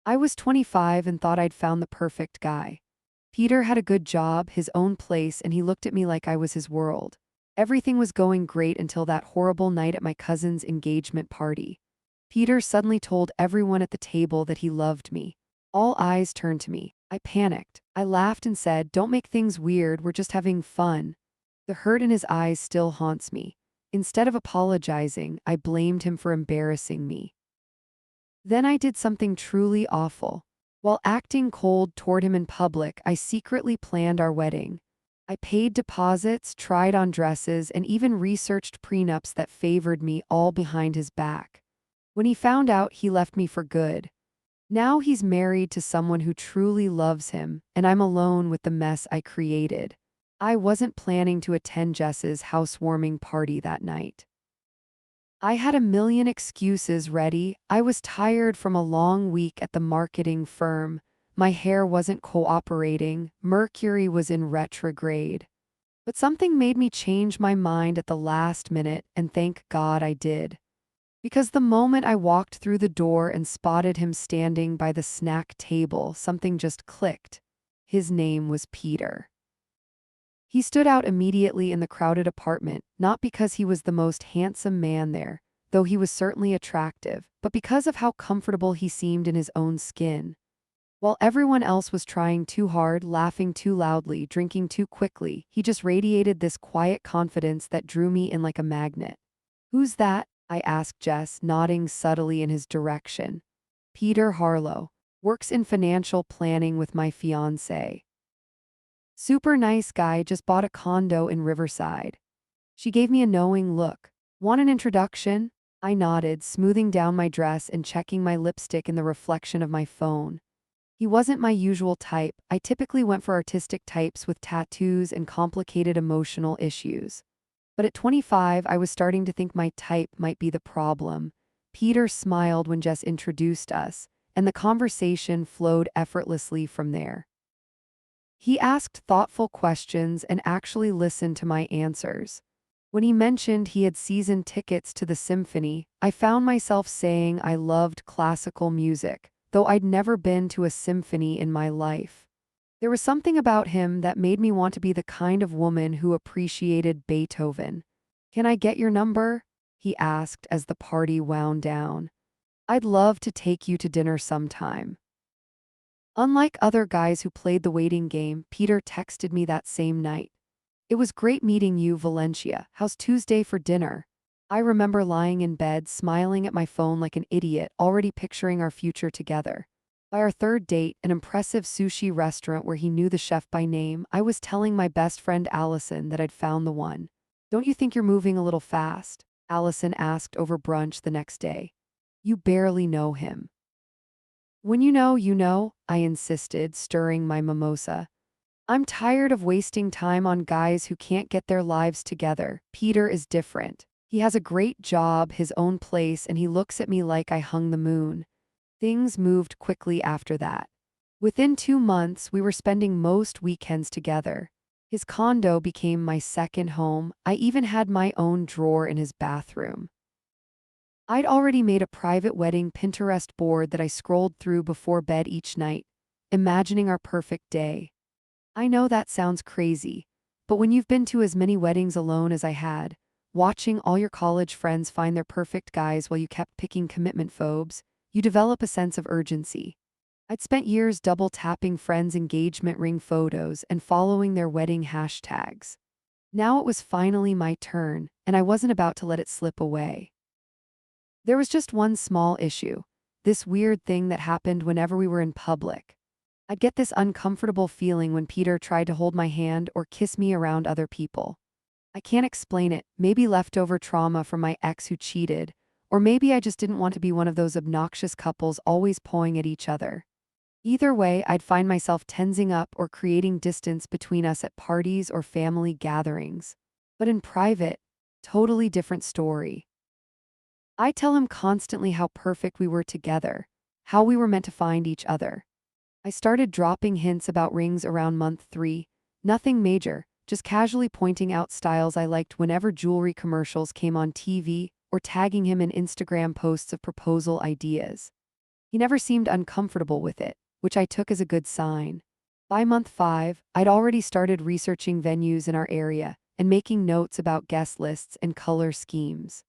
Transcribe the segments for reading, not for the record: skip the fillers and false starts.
I was 25 and thought I'd found the perfect guy. Peter had a good job, his own place, and he looked at me like I was his world. Everything was going great until that horrible night at my cousin's engagement party. Peter suddenly told everyone at the table that he loved me. All eyes turned to me. I panicked. I laughed and said, "Don't make things weird, we're just having fun." The hurt in his eyes still haunts me. Instead of apologizing, I blamed him for embarrassing me. Then I did something truly awful. While acting cold toward him in public, I secretly planned our wedding. I paid deposits, tried on dresses, and even researched prenups that favored me, all behind his back. When he found out, he left me for good. Now he's married to someone who truly loves him, and I'm alone with the mess I created. I wasn't planning to attend Jess's housewarming party that night. I had a million excuses ready. I was tired from a long week at the marketing firm. My hair wasn't cooperating. Mercury was in retrograde. But something made me change my mind at the last minute, and thank God I did. Because the moment I walked through the door and spotted him standing by the snack table, something just clicked. His name was Peter. He stood out immediately in the crowded apartment, not because he was the most handsome man there, though he was certainly attractive, but because of how comfortable he seemed in his own skin. While everyone else was trying too hard, laughing too loudly, drinking too quickly, he just radiated this quiet confidence that drew me in like a magnet. "Who's that?" I asked Jess, nodding subtly in his direction. "Peter Harlow. Works in financial planning with my fiancé. Super nice guy, just bought a condo in Riverside." She gave me a knowing look. "Want an introduction?" I nodded, smoothing down my dress and checking my lipstick in the reflection of my phone. He wasn't my usual type. I typically went for artistic types with tattoos and complicated emotional issues. But at 25, I was starting to think my type might be the problem. Peter smiled when Jess introduced us, and the conversation flowed effortlessly from there. He asked thoughtful questions and actually listened to my answers. When he mentioned he had season tickets to the symphony, I found myself saying I loved classical music, though I'd never been to a symphony in my life. There was something about him that made me want to be the kind of woman who appreciated Beethoven. "Can I get your number?" he asked as the party wound down. "I'd love to take you to dinner sometime." Unlike other guys who played the waiting game, Peter texted me that same night. "It was great meeting you, Valencia. How's Tuesday for dinner?" I remember lying in bed, smiling at my phone like an idiot, already picturing our future together. By our third date, an impressive sushi restaurant where he knew the chef by name, I was telling my best friend Allison that I'd found the one. "Don't you think you're moving a little fast?" Allison asked over brunch the next day. "You barely know him." "When you know," I insisted, stirring my mimosa. "I'm tired of wasting time on guys who can't get their lives together. Peter is different. He has a great job, his own place, and he looks at me like I hung the moon." Things moved quickly after that. Within 2 months, we were spending most weekends together. His condo became my second home. I even had my own drawer in his bathroom. I'd already made a private wedding Pinterest board that I scrolled through before bed each night, imagining our perfect day. I know that sounds crazy, but when you've been to as many weddings alone as I had, watching all your college friends find their perfect guys while you kept picking commitment phobes, you develop a sense of urgency. I'd spent years double tapping friends' engagement ring photos and following their wedding hashtags. Now it was finally my turn, and I wasn't about to let it slip away. There was just one small issue, this weird thing that happened whenever we were in public. I'd get this uncomfortable feeling when Peter tried to hold my hand or kiss me around other people. I can't explain it, maybe leftover trauma from my ex who cheated, or maybe I just didn't want to be one of those obnoxious couples always pawing at each other. Either way, I'd find myself tensing up or creating distance between us at parties or family gatherings. But in private, totally different story. I tell him constantly how perfect we were together, how we were meant to find each other. I started dropping hints about rings around month 3, nothing major, just casually pointing out styles I liked whenever jewelry commercials came on TV or tagging him in Instagram posts of proposal ideas. He never seemed uncomfortable with it, which I took as a good sign. By month 5, I'd already started researching venues in our area and making notes about guest lists and color schemes.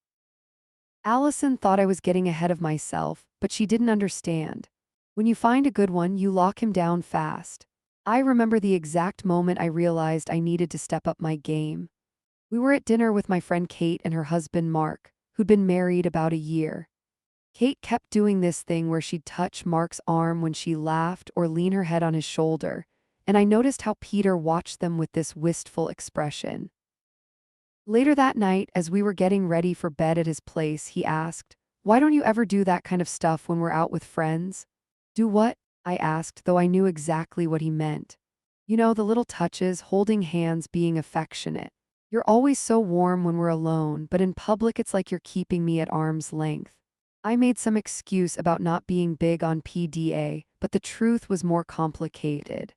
Allison thought I was getting ahead of myself, but she didn't understand. When you find a good one, you lock him down fast. I remember the exact moment I realized I needed to step up my game. We were at dinner with my friend Kate and her husband Mark, who'd been married about a year. Kate kept doing this thing where she'd touch Mark's arm when she laughed or lean her head on his shoulder, and I noticed how Peter watched them with this wistful expression. Later that night, as we were getting ready for bed at his place, he asked, "Why don't you ever do that kind of stuff when we're out with friends?" "Do what?" I asked, though I knew exactly what he meant. "You know, the little touches, holding hands, being affectionate. You're always so warm when we're alone, but in public it's like you're keeping me at arm's length." I made some excuse about not being big on PDA, but the truth was more complicated.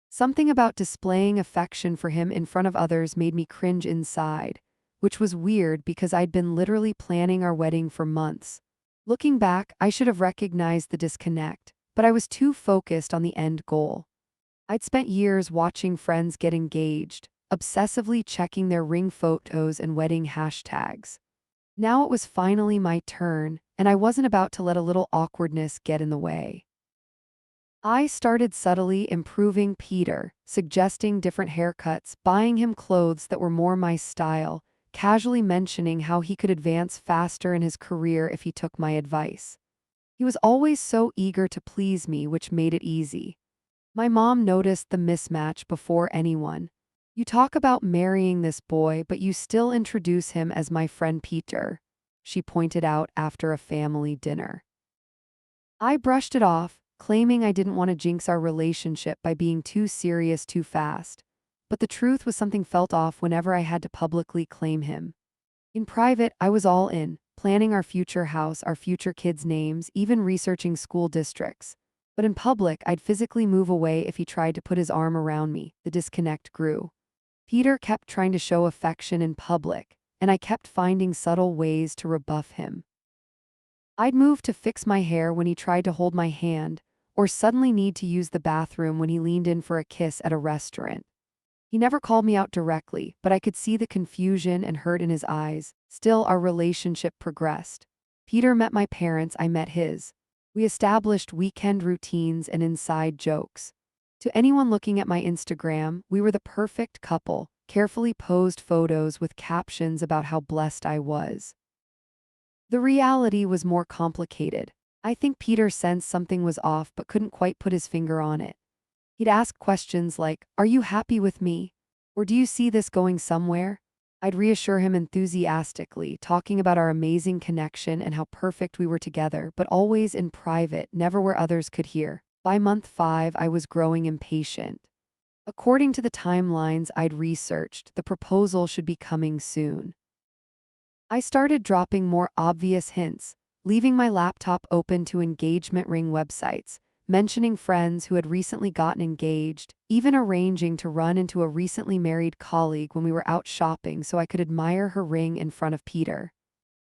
Something about displaying affection for him in front of others made me cringe inside, which was weird because I'd been literally planning our wedding for months. Looking back, I should have recognized the disconnect, but I was too focused on the end goal. I'd spent years watching friends get engaged, obsessively checking their ring photos and wedding hashtags. Now it was finally my turn, and I wasn't about to let a little awkwardness get in the way. I started subtly improving Peter, suggesting different haircuts, buying him clothes that were more my style, casually mentioning how he could advance faster in his career if he took my advice. He was always so eager to please me, which made it easy. My mom noticed the mismatch before anyone. "You talk about marrying this boy, but you still introduce him as my friend Peter," she pointed out after a family dinner. I brushed it off, claiming I didn't want to jinx our relationship by being too serious too fast. But the truth was something felt off whenever I had to publicly claim him. In private, I was all in, planning our future house, our future kids' names, even researching school districts. But in public, I'd physically move away if he tried to put his arm around me. The disconnect grew. Peter kept trying to show affection in public, and I kept finding subtle ways to rebuff him. I'd move to fix my hair when he tried to hold my hand, or suddenly need to use the bathroom when he leaned in for a kiss at a restaurant. He never called me out directly, but I could see the confusion and hurt in his eyes. Still, our relationship progressed. Peter met my parents, I met his. We established weekend routines and inside jokes. To anyone looking at my Instagram, we were the perfect couple, carefully posed photos with captions about how blessed I was. The reality was more complicated. I think Peter sensed something was off but couldn't quite put his finger on it. He'd ask questions like, "Are you happy with me? Or do you see this going somewhere?" I'd reassure him enthusiastically, talking about our amazing connection and how perfect we were together, but always in private, never where others could hear. By month 5, I was growing impatient. According to the timelines I'd researched, the proposal should be coming soon. I started dropping more obvious hints, leaving my laptop open to engagement ring websites, mentioning friends who had recently gotten engaged, even arranging to run into a recently married colleague when we were out shopping so I could admire her ring in front of Peter.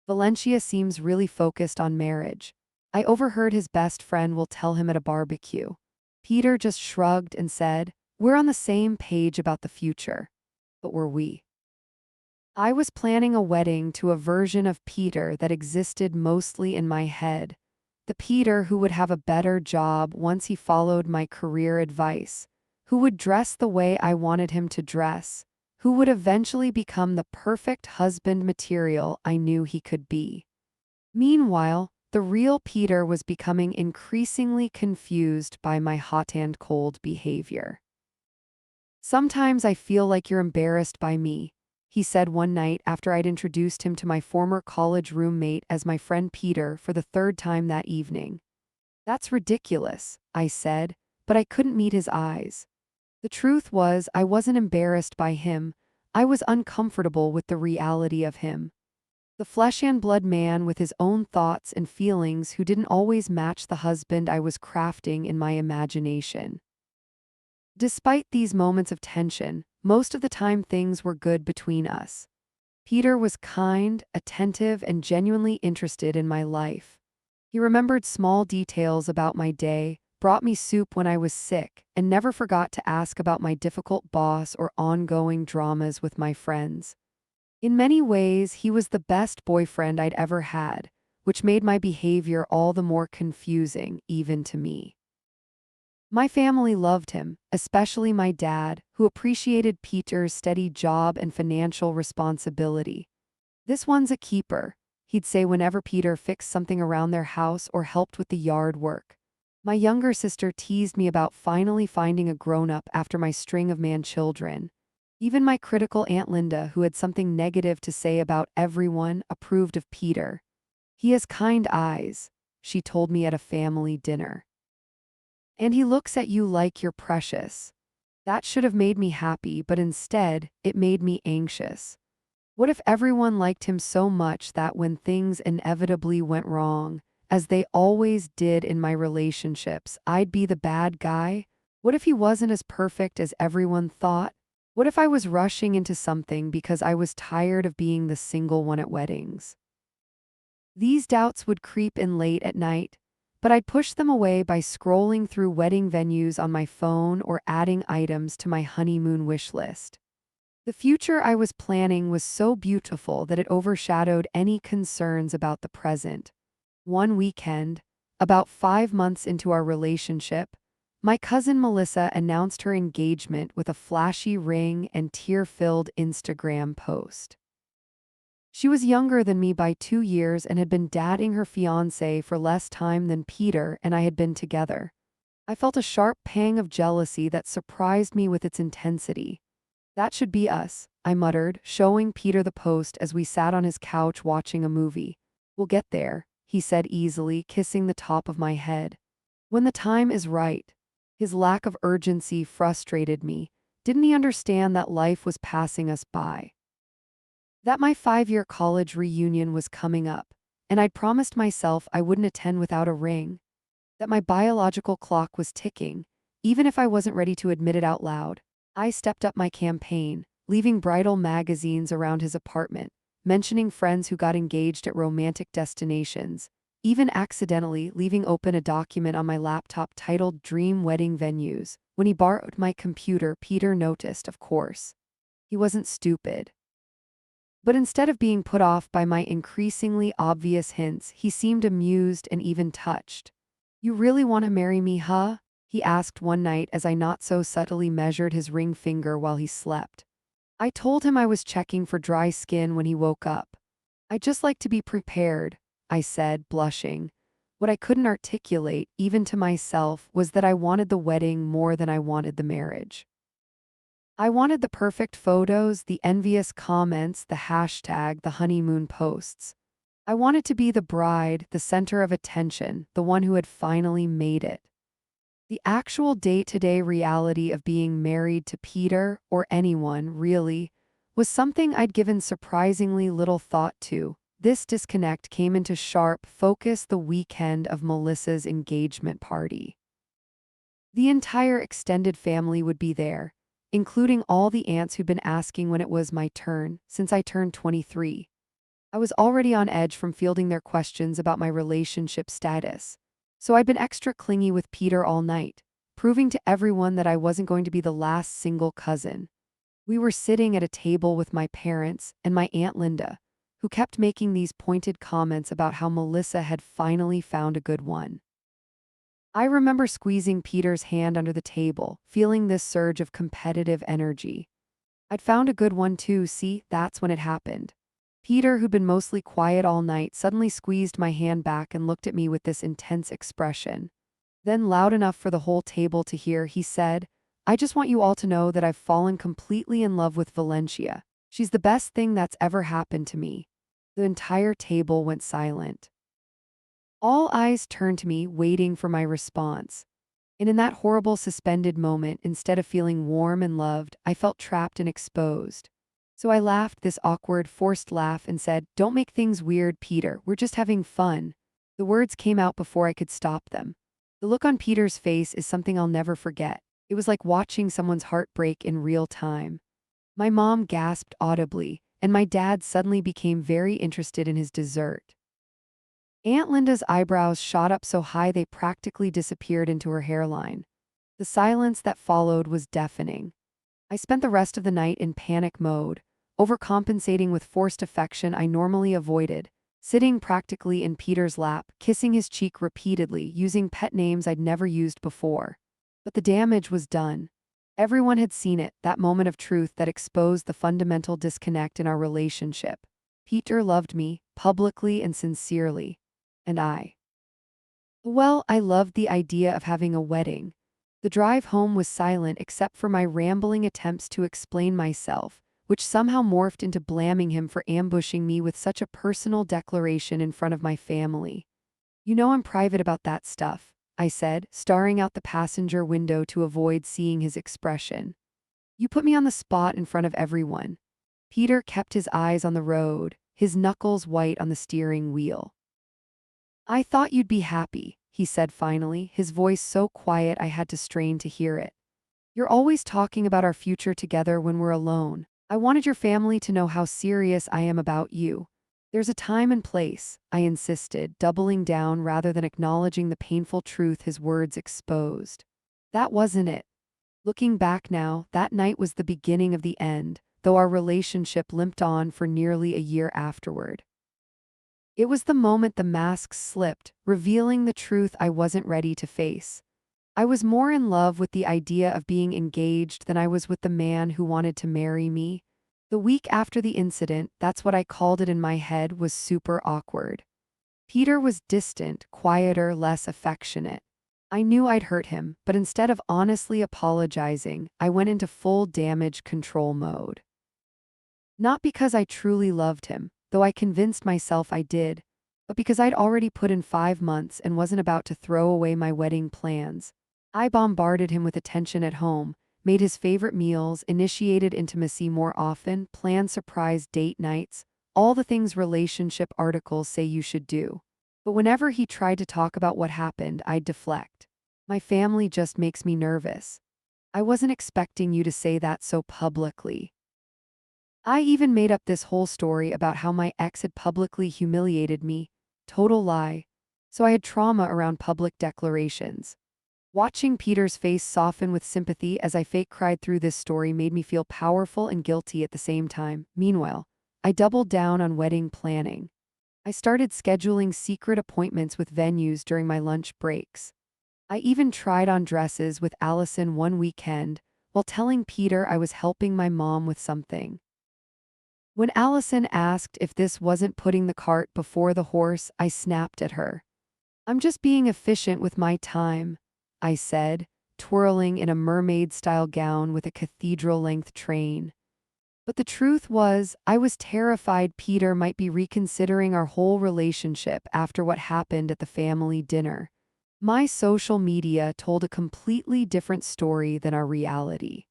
Valencia seems really focused on marriage. I overheard his best friend will tell him at a barbecue. Peter just shrugged and said, "We're on the same page about the future." But were we? I was planning a wedding to a version of Peter that existed mostly in my head. The Peter who would have a better job once he followed my career advice, who would dress the way I wanted him to dress, who would eventually become the perfect husband material I knew he could be. Meanwhile, the real Peter was becoming increasingly confused by my hot and cold behavior. "Sometimes I feel like you're embarrassed by me," he said one night after I'd introduced him to my former college roommate as my friend Peter for the third time that evening. "That's ridiculous," I said, but I couldn't meet his eyes. The truth was, I wasn't embarrassed by him. I was uncomfortable with the reality of him. The flesh and blood man with his own thoughts and feelings who didn't always match the husband I was crafting in my imagination. Despite these moments of tension, most of the time things were good between us. Peter was kind, attentive, and genuinely interested in my life. He remembered small details about my day, brought me soup when I was sick, and never forgot to ask about my difficult boss or ongoing dramas with my friends. In many ways, he was the best boyfriend I'd ever had, which made my behavior all the more confusing, even to me. My family loved him, especially my dad, who appreciated Peter's steady job and financial responsibility. "This one's a keeper," he'd say whenever Peter fixed something around their house or helped with the yard work. My younger sister teased me about finally finding a grown-up after my string of man children. Even my critical Aunt Linda, who had something negative to say about everyone, approved of Peter. "He has kind eyes," she told me at a family dinner. "And he looks at you like you're precious." That should have made me happy, but instead, it made me anxious. What if everyone liked him so much that when things inevitably went wrong, as they always did in my relationships, I'd be the bad guy? What if he wasn't as perfect as everyone thought? What if I was rushing into something because I was tired of being the single one at weddings? These doubts would creep in late at night, but I'd push them away by scrolling through wedding venues on my phone or adding items to my honeymoon wish list. The future I was planning was so beautiful that it overshadowed any concerns about the present. One weekend, about 5 months into our relationship, my cousin Melissa announced her engagement with a flashy ring and tear-filled Instagram post. She was younger than me by 2 years and had been dating her fiancé for less time than Peter and I had been together. I felt a sharp pang of jealousy that surprised me with its intensity. "That should be us," I muttered, showing Peter the post as we sat on his couch watching a movie. "We'll get there," he said easily, kissing the top of my head. "When the time is right." His lack of urgency frustrated me. Didn't he understand that life was passing us by? That my 5-year college reunion was coming up, and I'd promised myself I wouldn't attend without a ring. That my biological clock was ticking, even if I wasn't ready to admit it out loud. I stepped up my campaign, leaving bridal magazines around his apartment, mentioning friends who got engaged at romantic destinations, even accidentally leaving open a document on my laptop titled Dream Wedding Venues. When he borrowed my computer, Peter noticed, of course. He wasn't stupid. But instead of being put off by my increasingly obvious hints, he seemed amused and even touched. "You really want to marry me, huh?" he asked one night as I not so subtly measured his ring finger while he slept. I told him I was checking for dry skin when he woke up. "I'd just like to be prepared," I said, blushing. What I couldn't articulate, even to myself, was that I wanted the wedding more than I wanted the marriage. I wanted the perfect photos, the envious comments, the hashtag, the honeymoon posts. I wanted to be the bride, the center of attention, the one who had finally made it. The actual day-to-day reality of being married to Peter, or anyone, really, was something I'd given surprisingly little thought to. This disconnect came into sharp focus the weekend of Melissa's engagement party. The entire extended family would be there, including all the aunts who'd been asking when it was my turn, since I turned 23. I was already on edge from fielding their questions about my relationship status, so I'd been extra clingy with Peter all night, proving to everyone that I wasn't going to be the last single cousin. We were sitting at a table with my parents and my Aunt Linda, who kept making these pointed comments about how Melissa had finally found a good one. I remember squeezing Peter's hand under the table, feeling this surge of competitive energy. "I'd found a good one too, see, that's when it happened." Peter, who'd been mostly quiet all night, suddenly squeezed my hand back and looked at me with this intense expression. Then, loud enough for the whole table to hear, he said, "I just want you all to know that I've fallen completely in love with Valencia. She's the best thing that's ever happened to me." The entire table went silent. All eyes turned to me, waiting for my response. And in that horrible suspended moment, instead of feeling warm and loved, I felt trapped and exposed. So I laughed this awkward, forced laugh and said, "Don't make things weird, Peter. We're just having fun." The words came out before I could stop them. The look on Peter's face is something I'll never forget. It was like watching someone's heart break in real time. My mom gasped audibly, and my dad suddenly became very interested in his dessert. Aunt Linda's eyebrows shot up so high they practically disappeared into her hairline. The silence that followed was deafening. I spent the rest of the night in panic mode, overcompensating with forced affection I normally avoided, sitting practically in Peter's lap, kissing his cheek repeatedly, using pet names I'd never used before. But the damage was done. Everyone had seen it, that moment of truth that exposed the fundamental disconnect in our relationship. Peter loved me, publicly and sincerely. And I loved the idea of having a wedding. The drive home was silent except for my rambling attempts to explain myself, which somehow morphed into blaming him for ambushing me with such a personal declaration in front of my family. "You know I'm private about that stuff," I said, staring out the passenger window to avoid seeing his expression. "You put me on the spot in front of everyone." Peter kept his eyes on the road, his knuckles white on the steering wheel. "I thought you'd be happy," he said finally, his voice so quiet I had to strain to hear it. "You're always talking about our future together when we're alone. I wanted your family to know how serious I am about you." "There's a time and place," I insisted, doubling down rather than acknowledging the painful truth his words exposed. That wasn't it. Looking back now, that night was the beginning of the end, though our relationship limped on for nearly a year afterward. It was the moment the mask slipped, revealing the truth I wasn't ready to face. I was more in love with the idea of being engaged than I was with the man who wanted to marry me. The week after the incident, that's what I called it in my head, was super awkward. Peter was distant, quieter, less affectionate. I knew I'd hurt him, but instead of honestly apologizing, I went into full damage control mode. Not because I truly loved him, though I convinced myself I did, but because I'd already put in 5 months and wasn't about to throw away my wedding plans. I bombarded him with attention at home, made his favorite meals, initiated intimacy more often, planned surprise date nights, all the things relationship articles say you should do. But whenever he tried to talk about what happened, I'd deflect. "My family just makes me nervous." "I wasn't expecting you to say that so publicly." I even made up this whole story about how my ex had publicly humiliated me. Total lie. So I had trauma around public declarations. Watching Peter's face soften with sympathy as I fake cried through this story made me feel powerful and guilty at the same time. Meanwhile, I doubled down on wedding planning. I started scheduling secret appointments with venues during my lunch breaks. I even tried on dresses with Allison one weekend while telling Peter I was helping my mom with something. When Allison asked if this wasn't putting the cart before the horse, I snapped at her. "I'm just being efficient with my time," I said, twirling in a mermaid-style gown with a cathedral-length train. But the truth was, I was terrified Peter might be reconsidering our whole relationship after what happened at the family dinner. My social media told a completely different story than our reality.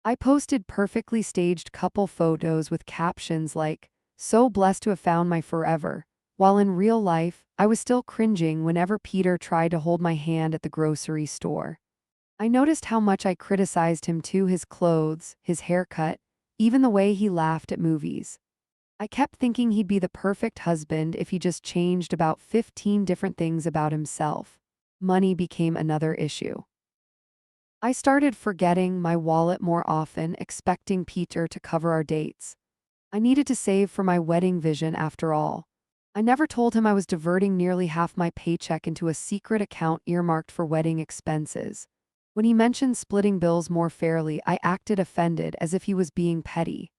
I posted perfectly staged couple photos with captions like, "So blessed to have found my forever," while in real life, I was still cringing whenever Peter tried to hold my hand at the grocery store. I noticed how much I criticized him too: his clothes, his haircut, even the way he laughed at movies. I kept thinking he'd be the perfect husband if he just changed about 15 different things about himself. Money became another issue. I started forgetting my wallet more often, expecting Peter to cover our dates. I needed to save for my wedding vision after all. I never told him I was diverting nearly half my paycheck into a secret account earmarked for wedding expenses. When he mentioned splitting bills more fairly, I acted offended as if he was being petty.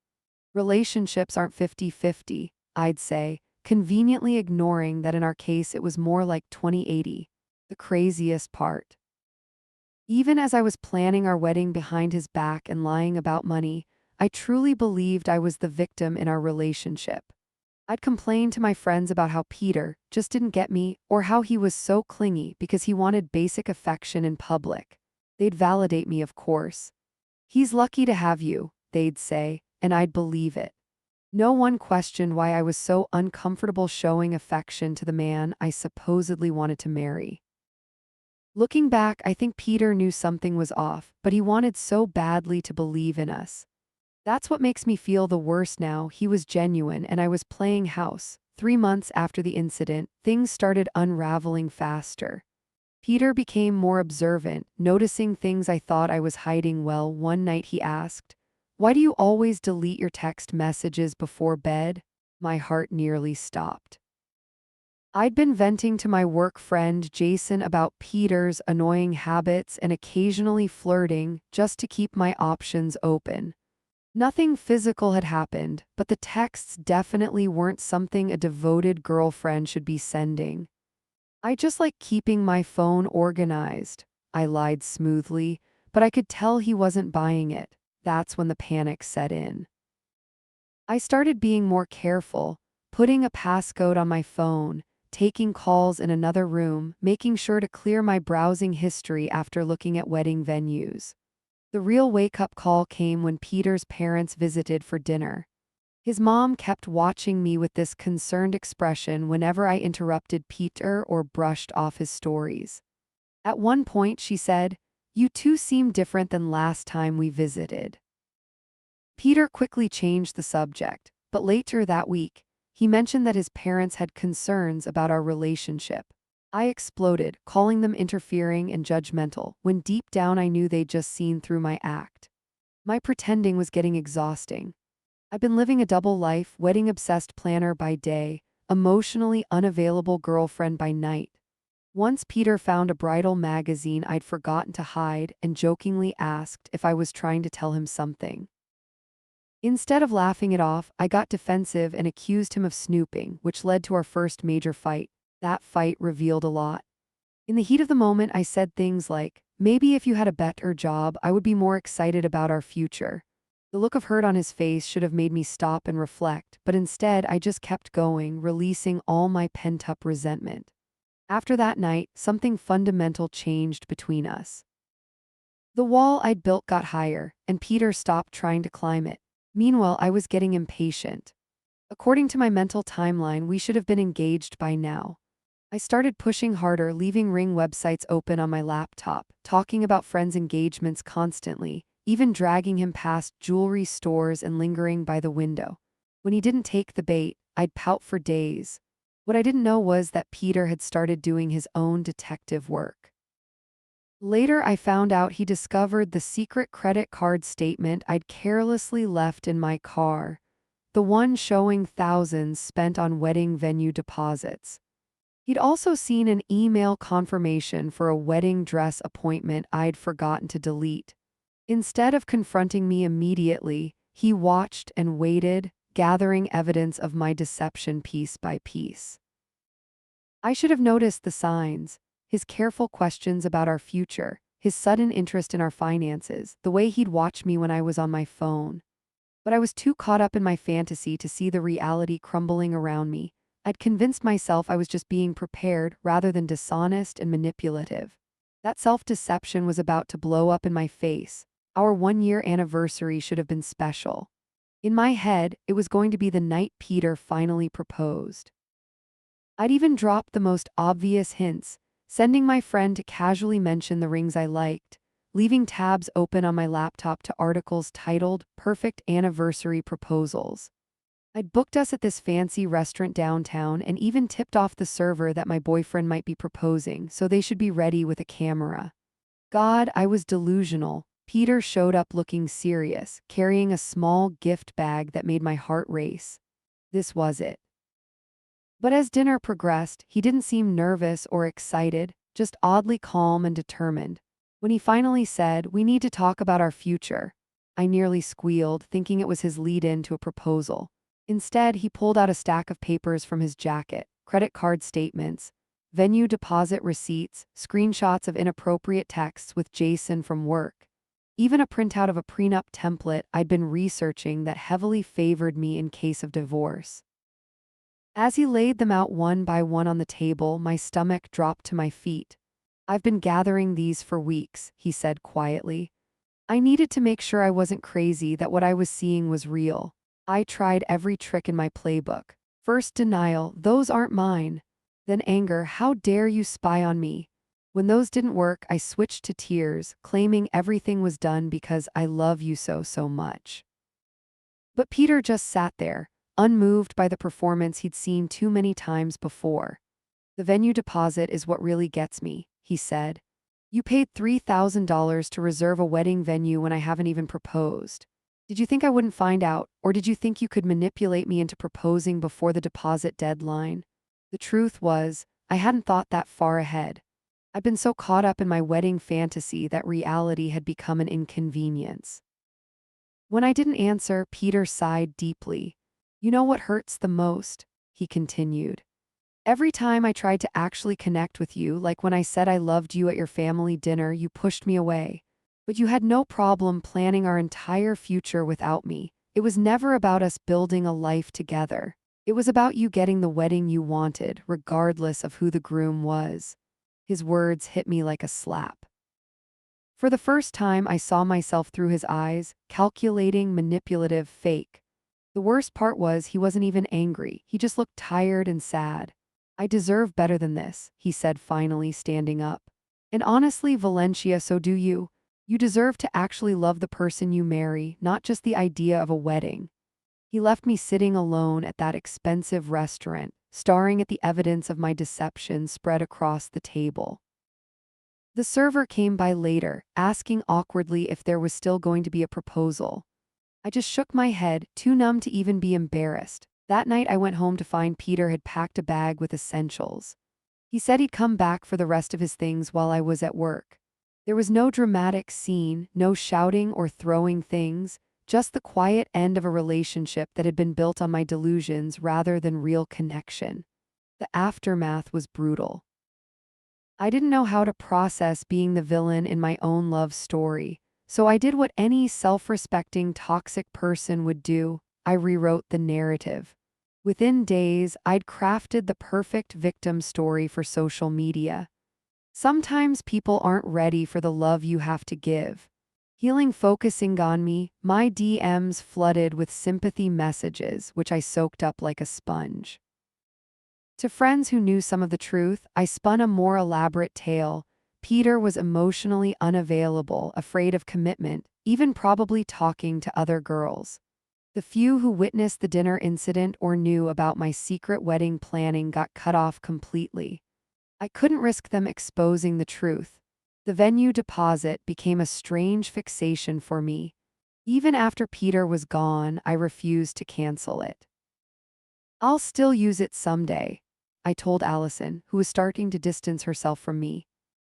"Relationships aren't 50-50, I'd say, conveniently ignoring that in our case it was more like 20-80. The craziest part. Even as I was planning our wedding behind his back and lying about money, I truly believed I was the victim in our relationship. I'd complain to my friends about how Peter just didn't get me, or how he was so clingy because he wanted basic affection in public. They'd validate me, of course. "He's lucky to have you," they'd say, and I'd believe it. No one questioned why I was so uncomfortable showing affection to the man I supposedly wanted to marry. Looking back, I think Peter knew something was off, but he wanted so badly to believe in us. That's what makes me feel the worst now. He was genuine and I was playing house, 3 months after the incident, things started unraveling faster. Peter became more observant, noticing things I thought I was hiding. Well, one night he asked, "Why do you always delete your text messages before bed?" My heart nearly stopped. I'd been venting to my work friend Jason about Peter's annoying habits and occasionally flirting just to keep my options open. Nothing physical had happened, but the texts definitely weren't something a devoted girlfriend should be sending. "I just like keeping my phone organized," I lied smoothly, but I could tell he wasn't buying it. That's when the panic set in. I started being more careful, putting a passcode on my phone, taking calls in another room, making sure to clear my browsing history after looking at wedding venues. The real wake-up call came when Peter's parents visited for dinner. His mom kept watching me with this concerned expression whenever I interrupted Peter or brushed off his stories. At one point, she said, "You two seem different than last time we visited." Peter quickly changed the subject, but later that week, he mentioned that his parents had concerns about our relationship. I exploded, calling them interfering and judgmental, when deep down I knew they'd just seen through my act. My pretending was getting exhausting. I've been living a double life, wedding-obsessed planner by day, emotionally unavailable girlfriend by night. Once Peter found a bridal magazine I'd forgotten to hide and jokingly asked if I was trying to tell him something. Instead of laughing it off, I got defensive and accused him of snooping, which led to our first major fight. That fight revealed a lot. In the heat of the moment, I said things like, "Maybe if you had a better job, I would be more excited about our future." The look of hurt on his face should have made me stop and reflect, but instead I just kept going, releasing all my pent-up resentment. After that night, something fundamental changed between us. The wall I'd built got higher, and Peter stopped trying to climb it. Meanwhile, I was getting impatient. According to my mental timeline, we should have been engaged by now. I started pushing harder, leaving Ring websites open on my laptop, talking about friends' engagements constantly, even dragging him past jewelry stores and lingering by the window. When he didn't take the bait, I'd pout for days. What I didn't know was that Peter had started doing his own detective work. Later, I found out he discovered the secret credit card statement I'd carelessly left in my car, the one showing thousands spent on wedding venue deposits. He'd also seen an email confirmation for a wedding dress appointment I'd forgotten to delete. Instead of confronting me immediately, he watched and waited, gathering evidence of my deception piece by piece. I should have noticed the signs: his careful questions about our future, his sudden interest in our finances, the way he'd watch me when I was on my phone. But I was too caught up in my fantasy to see the reality crumbling around me. I'd convinced myself I was just being prepared rather than dishonest and manipulative. That self-deception was about to blow up in my face. Our 1-year anniversary should have been special. In my head, it was going to be the night Peter finally proposed. I'd even dropped the most obvious hints, sending my friend to casually mention the rings I liked, leaving tabs open on my laptop to articles titled "Perfect Anniversary Proposals." I'd booked us at this fancy restaurant downtown and even tipped off the server that my boyfriend might be proposing, so they should be ready with a camera. God, I was delusional. Peter showed up looking serious, carrying a small gift bag that made my heart race. This was it. But as dinner progressed, he didn't seem nervous or excited, just oddly calm and determined. When he finally said, "We need to talk about our future," I nearly squealed, thinking it was his lead-in to a proposal. Instead, he pulled out a stack of papers from his jacket: credit card statements, venue deposit receipts, screenshots of inappropriate texts with Jason from work, even a printout of a prenup template I'd been researching that heavily favored me in case of divorce. As he laid them out one by one on the table, my stomach dropped to my feet. "I've been gathering these for weeks," he said quietly. I needed to make sure I wasn't crazy, that what I was seeing was real. I tried every trick in my playbook. First denial, "Those aren't mine." Then anger, "How dare you spy on me?" When those didn't work, I switched to tears, claiming everything was done because I love you so much. But Peter just sat there, unmoved by the performance he'd seen too many times before. "The venue deposit is what really gets me," he said. "You paid $3,000 to reserve a wedding venue when I haven't even proposed. Did you think I wouldn't find out, or did you think you could manipulate me into proposing before the deposit deadline?" The truth was, I hadn't thought that far ahead. I'd been so caught up in my wedding fantasy that reality had become an inconvenience. When I didn't answer, Peter sighed deeply. "You know what hurts the most?" he continued. "Every time I tried to actually connect with you, like when I said I loved you at your family dinner, you pushed me away. But you had no problem planning our entire future without me. It was never about us building a life together. It was about you getting the wedding you wanted, regardless of who the groom was." His words hit me like a slap. For the first time, I saw myself through his eyes, calculating, manipulative, fake. The worst part was he wasn't even angry. He just looked tired and sad. "I deserve better than this," he said, finally standing up. "And honestly, Valencia, so do you. You deserve to actually love the person you marry, not just the idea of a wedding." He left me sitting alone at that expensive restaurant, staring at the evidence of my deception spread across the table. The server came by later, asking awkwardly if there was still going to be a proposal. I just shook my head, too numb to even be embarrassed. That night I went home to find Peter had packed a bag with essentials. He said he'd come back for the rest of his things while I was at work. There was no dramatic scene, no shouting or throwing things, just the quiet end of a relationship that had been built on my delusions rather than real connection. The aftermath was brutal. I didn't know how to process being the villain in my own love story, so I did what any self-respecting toxic person would do. I rewrote the narrative. Within days, I'd crafted the perfect victim story for social media. Sometimes people aren't ready for the love you have to give. Healing focusing on me, my DMs flooded with sympathy messages, which I soaked up like a sponge. To friends who knew some of the truth, I spun a more elaborate tale. Peter was emotionally unavailable, afraid of commitment, even probably talking to other girls. The few who witnessed the dinner incident or knew about my secret wedding planning got cut off completely. I couldn't risk them exposing the truth. The venue deposit became a strange fixation for me. Even after Peter was gone, I refused to cancel it. "I'll still use it someday," I told Allison, who was starting to distance herself from me.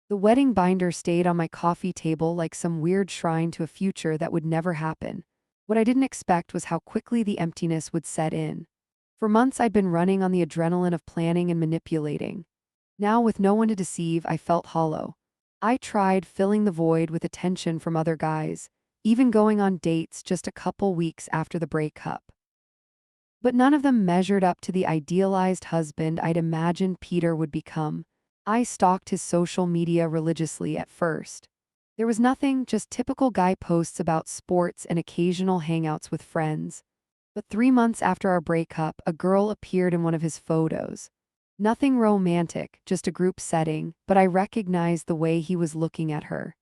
The wedding binder stayed on my coffee table like some weird shrine to a future that would never happen. What I didn't expect was how quickly the emptiness would set in. For months I'd been running on the adrenaline of planning and manipulating. Now, with no one to deceive, I felt hollow. I tried filling the void with attention from other guys, even going on dates just a couple weeks after the breakup. But none of them measured up to the idealized husband I'd imagined Peter would become. I stalked his social media religiously at first. There was nothing, just typical guy posts about sports and occasional hangouts with friends. But 3 months after our breakup, a girl appeared in one of his photos. Nothing romantic, just a group setting, but I recognized the way he was looking at her.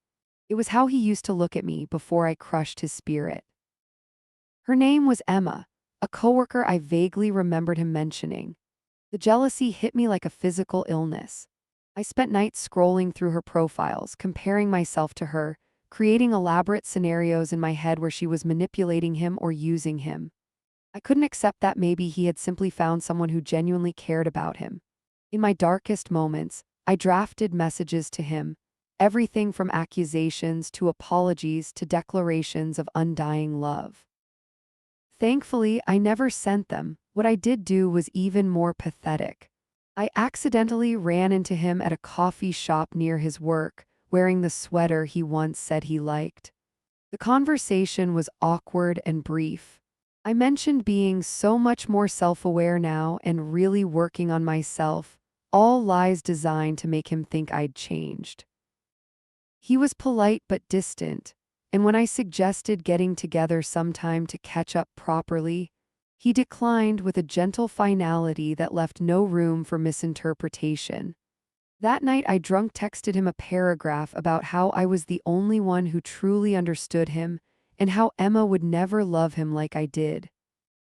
It was how he used to look at me before I crushed his spirit. Her name was Emma, a coworker I vaguely remembered him mentioning. The jealousy hit me like a physical illness. I spent nights scrolling through her profiles, comparing myself to her, creating elaborate scenarios in my head where she was manipulating him or using him. I couldn't accept that maybe he had simply found someone who genuinely cared about him. In my darkest moments, I drafted messages to him, everything from accusations to apologies to declarations of undying love. Thankfully, I never sent them. What I did do was even more pathetic. I accidentally ran into him at a coffee shop near his work, wearing the sweater he once said he liked. The conversation was awkward and brief. I mentioned being so much more self-aware now and really working on myself, all lies designed to make him think I'd changed. He was polite but distant, and when I suggested getting together sometime to catch up properly, he declined with a gentle finality that left no room for misinterpretation. That night I drunk texted him a paragraph about how I was the only one who truly understood him and how Emma would never love him like I did.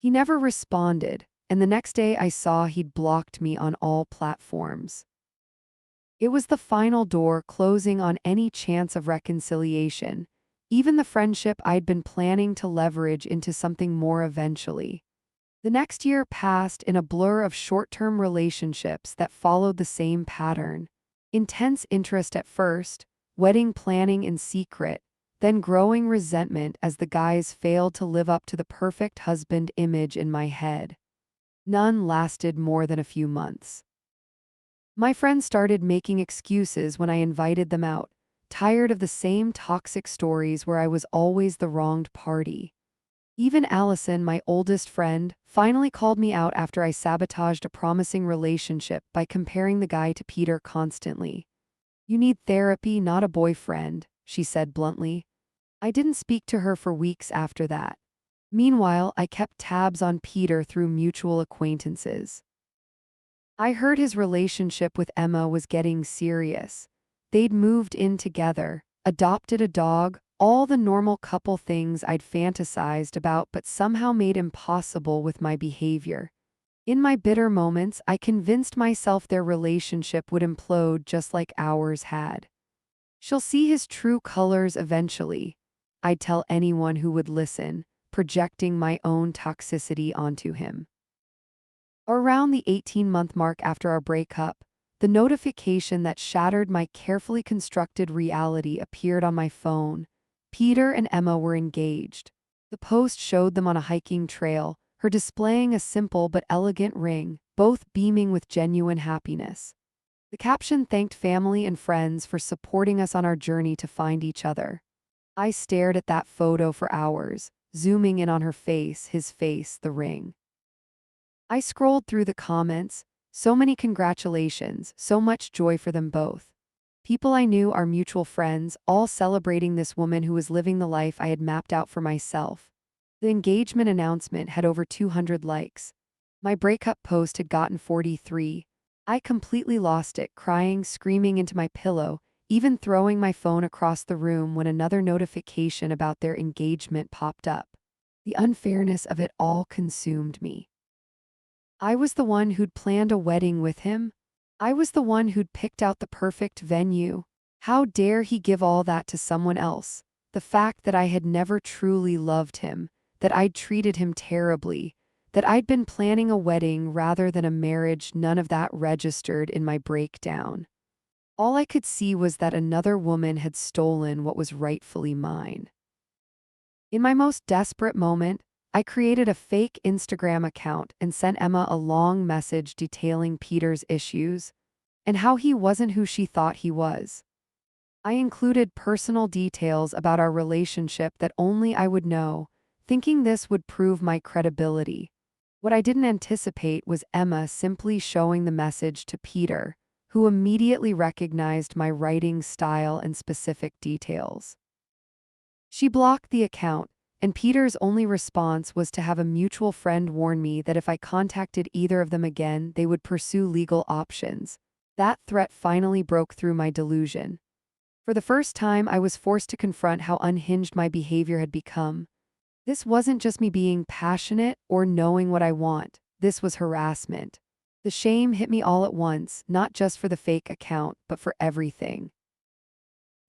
He never responded, and the next day I saw he'd blocked me on all platforms. It was the final door closing on any chance of reconciliation, even the friendship I'd been planning to leverage into something more eventually. The next year passed in a blur of short-term relationships that followed the same pattern. Intense interest at first, wedding planning in secret, then growing resentment as the guys failed to live up to the perfect husband image in my head. None lasted more than a few months. My friends started making excuses when I invited them out, tired of the same toxic stories where I was always the wronged party. Even Allison, my oldest friend, finally called me out after I sabotaged a promising relationship by comparing the guy to Peter constantly. "You need therapy, not a boyfriend," she said bluntly. I didn't speak to her for weeks after that. Meanwhile, I kept tabs on Peter through mutual acquaintances. I heard his relationship with Emma was getting serious. They'd moved in together, adopted a dog, all the normal couple things I'd fantasized about but somehow made impossible with my behavior. In my bitter moments, I convinced myself their relationship would implode just like ours had. "She'll see his true colors eventually," I'd tell anyone who would listen, projecting my own toxicity onto him. Around the 18-month mark after our breakup, the notification that shattered my carefully constructed reality appeared on my phone. Peter and Emma were engaged. The post showed them on a hiking trail, her displaying a simple but elegant ring, both beaming with genuine happiness. The caption thanked family and friends for supporting us on our journey to find each other. I stared at that photo for hours, zooming in on her face, his face, the ring. I scrolled through the comments, so many congratulations, so much joy for them both. People I knew, our mutual friends, all celebrating this woman who was living the life I had mapped out for myself. The engagement announcement had over 200 likes. My breakup post had gotten 43. I completely lost it, crying, screaming into my pillow, even throwing my phone across the room when another notification about their engagement popped up. The unfairness of it all consumed me. I was the one who'd planned a wedding with him. I was the one who'd picked out the perfect venue. How dare he give all that to someone else? The fact that I had never truly loved him, that I'd treated him terribly, that I'd been planning a wedding rather than a marriage, none of that registered in my breakdown. All I could see was that another woman had stolen what was rightfully mine. In my most desperate moment, I created a fake Instagram account and sent Emma a long message detailing Peter's issues and how he wasn't who she thought he was. I included personal details about our relationship that only I would know, thinking this would prove my credibility. What I didn't anticipate was Emma simply showing the message to Peter, who immediately recognized my writing style and specific details. She blocked the account, and Peter's only response was to have a mutual friend warn me that if I contacted either of them again, they would pursue legal options. That threat finally broke through my delusion. For the first time, I was forced to confront how unhinged my behavior had become. This wasn't just me being passionate or knowing what I want. This was harassment. The shame hit me all at once, not just for the fake account, but for everything.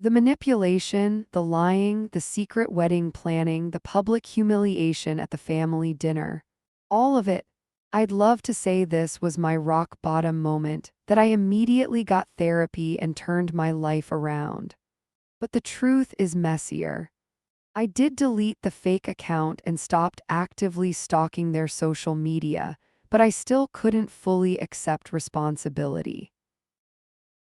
The manipulation, the lying, the secret wedding planning, the public humiliation at the family dinner. All of it. I'd love to say this was my rock bottom moment, that I immediately got therapy and turned my life around. But the truth is messier. I did delete the fake account and stopped actively stalking their social media, but I still couldn't fully accept responsibility.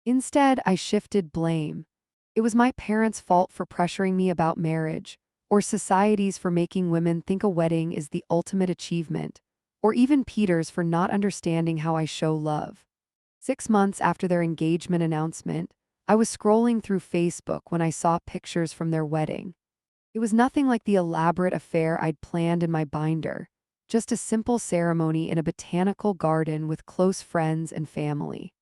Instead, I shifted blame. It was my parents' fault for pressuring me about marriage, or society's for making women think a wedding is the ultimate achievement, or even Peter's for not understanding how I show love. 6 months after their engagement announcement, I was scrolling through Facebook when I saw pictures from their wedding. It was nothing like the elaborate affair I'd planned in my binder, just a simple ceremony in a botanical garden with close friends and family.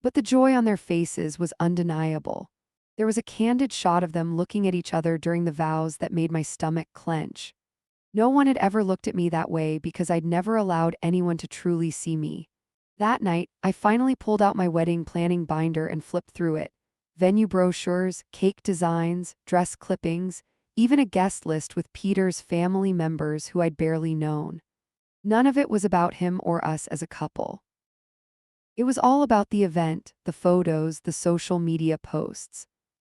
But the joy on their faces was undeniable. There was a candid shot of them looking at each other during the vows that made my stomach clench. No one had ever looked at me that way because I'd never allowed anyone to truly see me. That night, I finally pulled out my wedding planning binder and flipped through it. Venue brochures, cake designs, dress clippings, even a guest list with Peter's family members who I'd barely known. None of it was about him or us as a couple. It was all about the event, the photos, the social media posts.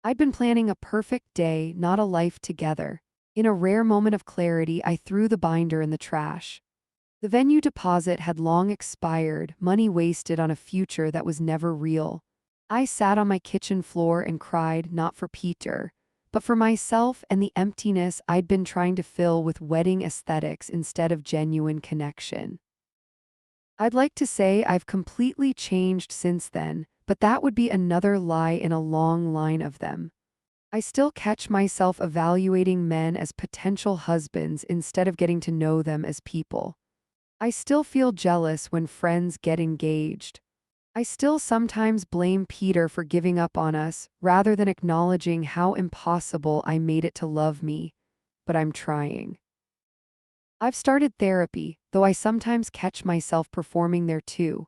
I'd been planning a perfect day, not a life together. In a rare moment of clarity, I threw the binder in the trash. The venue deposit had long expired, money wasted on a future that was never real. I sat on my kitchen floor and cried, not for Peter, but for myself and the emptiness I'd been trying to fill with wedding aesthetics instead of genuine connection. I'd like to say I've completely changed since then, but that would be another lie in a long line of them. I still catch myself evaluating men as potential husbands instead of getting to know them as people. I still feel jealous when friends get engaged. I still sometimes blame Peter for giving up on us rather than acknowledging how impossible I made it to love me, but I'm trying. I've started therapy, though I sometimes catch myself performing there too,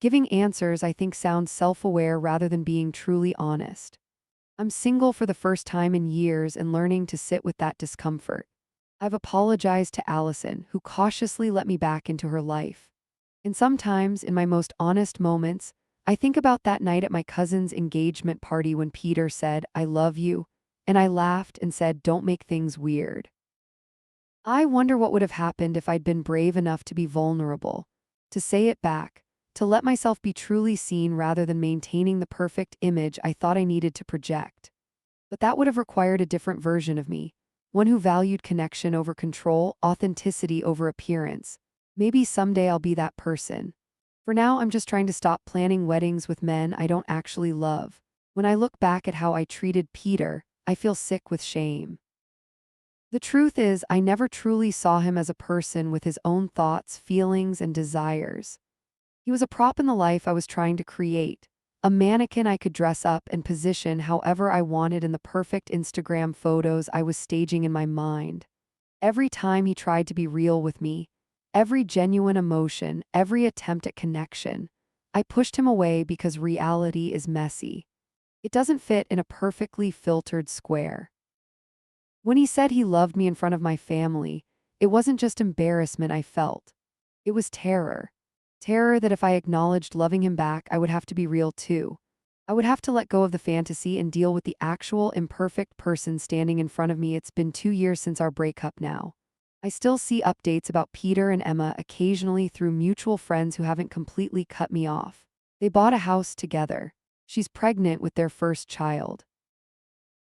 giving answers I think sound self-aware rather than being truly honest. I'm single for the first time in years and learning to sit with that discomfort. I've apologized to Allison, who cautiously let me back into her life. And sometimes, in my most honest moments, I think about that night at my cousin's engagement party when Peter said, "I love you," and I laughed and said, "Don't make things weird." I wonder what would have happened if I'd been brave enough to be vulnerable, to say it back, to let myself be truly seen rather than maintaining the perfect image I thought I needed to project. But that would have required a different version of me, one who valued connection over control, authenticity over appearance. Maybe someday I'll be that person. For now, I'm just trying to stop planning weddings with men I don't actually love. When I look back at how I treated Peter, I feel sick with shame. The truth is, I never truly saw him as a person with his own thoughts, feelings, and desires. He was a prop in the life I was trying to create, a mannequin I could dress up and position however I wanted in the perfect Instagram photos I was staging in my mind. Every time he tried to be real with me, every genuine emotion, every attempt at connection, I pushed him away because reality is messy. It doesn't fit in a perfectly filtered square. When he said he loved me in front of my family, it wasn't just embarrassment I felt. It was terror. Terror that if I acknowledged loving him back, I would have to be real too. I would have to let go of the fantasy and deal with the actual imperfect person standing in front of me. It's been 2 years since our breakup now. I still see updates about Peter and Emma occasionally through mutual friends who haven't completely cut me off. They bought a house together. She's pregnant with their first child.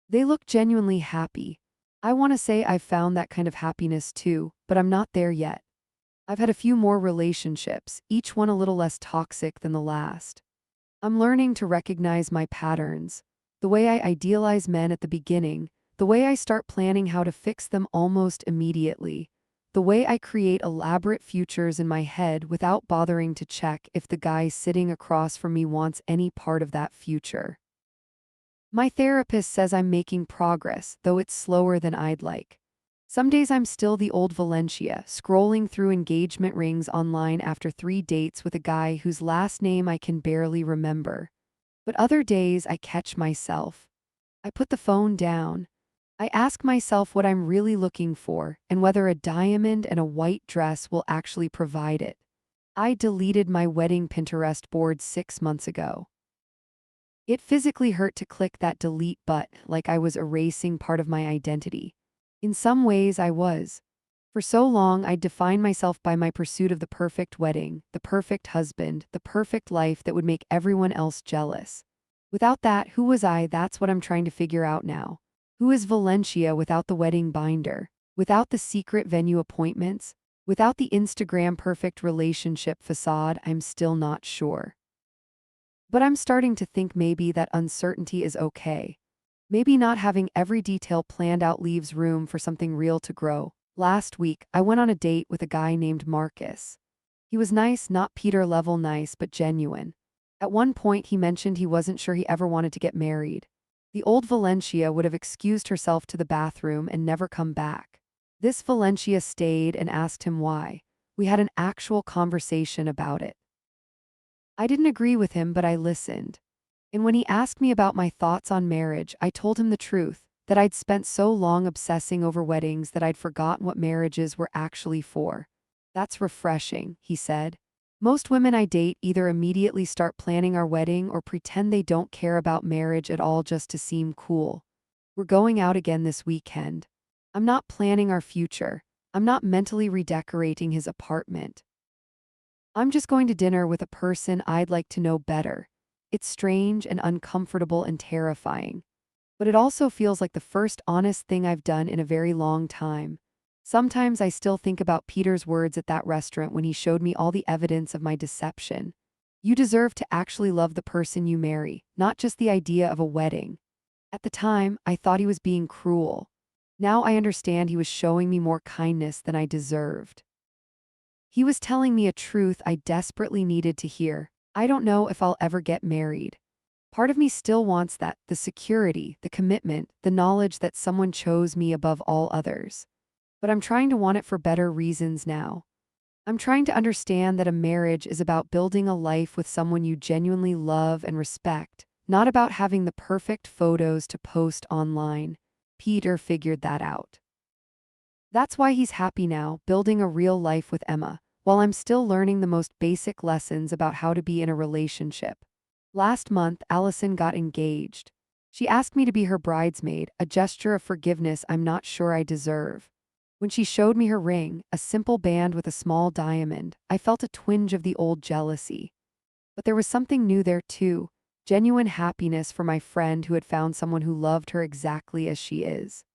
They look genuinely happy. I want to say I've found that kind of happiness too, but I'm not there yet. I've had a few more relationships, each one a little less toxic than the last. I'm learning to recognize my patterns, the way I idealize men at the beginning, the way I start planning how to fix them almost immediately, the way I create elaborate futures in my head without bothering to check if the guy sitting across from me wants any part of that future. My therapist says I'm making progress, though it's slower than I'd like. Some days I'm still the old Valencia, scrolling through engagement rings online after 3 dates with a guy whose last name I can barely remember. But other days I catch myself. I put the phone down. I ask myself what I'm really looking for and whether a diamond and a white dress will actually provide it. I deleted my wedding Pinterest board 6 months ago. It physically hurt to click that delete button, like I was erasing part of my identity. In some ways, I was. For so long, I'd defined myself by my pursuit of the perfect wedding, the perfect husband, the perfect life that would make everyone else jealous. Without that, who was I? That's what I'm trying to figure out now. Who is Valencia without the wedding binder? Without the secret venue appointments? Without the Instagram perfect relationship facade? I'm still not sure. But I'm starting to think maybe that uncertainty is okay. Maybe not having every detail planned out leaves room for something real to grow. Last week, I went on a date with a guy named Marcus. He was nice, not Peter level nice, but genuine. At one point, he mentioned he wasn't sure he ever wanted to get married. The old Valencia would have excused herself to the bathroom and never come back. This Valencia stayed and asked him why. We had an actual conversation about it. I didn't agree with him, but I listened. And when he asked me about my thoughts on marriage, I told him the truth, that I'd spent so long obsessing over weddings that I'd forgotten what marriages were actually for. That's refreshing, he said. Most women I date either immediately start planning our wedding or pretend they don't care about marriage at all just to seem cool. We're going out again this weekend. I'm not planning our future. I'm not mentally redecorating his apartment. I'm just going to dinner with a person I'd like to know better. It's strange and uncomfortable and terrifying. But it also feels like the first honest thing I've done in a very long time. Sometimes I still think about Peter's words at that restaurant when he showed me all the evidence of my deception. You deserve to actually love the person you marry, not just the idea of a wedding. At the time, I thought he was being cruel. Now I understand he was showing me more kindness than I deserved. He was telling me a truth I desperately needed to hear. I don't know if I'll ever get married. Part of me still wants that, the security, the commitment, the knowledge that someone chose me above all others. But I'm trying to want it for better reasons now. I'm trying to understand that a marriage is about building a life with someone you genuinely love and respect, not about having the perfect photos to post online. Peter figured that out. That's why he's happy now, building a real life with Emma, while I'm still learning the most basic lessons about how to be in a relationship. Last month, Allison got engaged. She asked me to be her bridesmaid, a gesture of forgiveness I'm not sure I deserve. When she showed me her ring, a simple band with a small diamond, I felt a twinge of the old jealousy. But there was something new there too, genuine happiness for my friend who had found someone who loved her exactly as she is.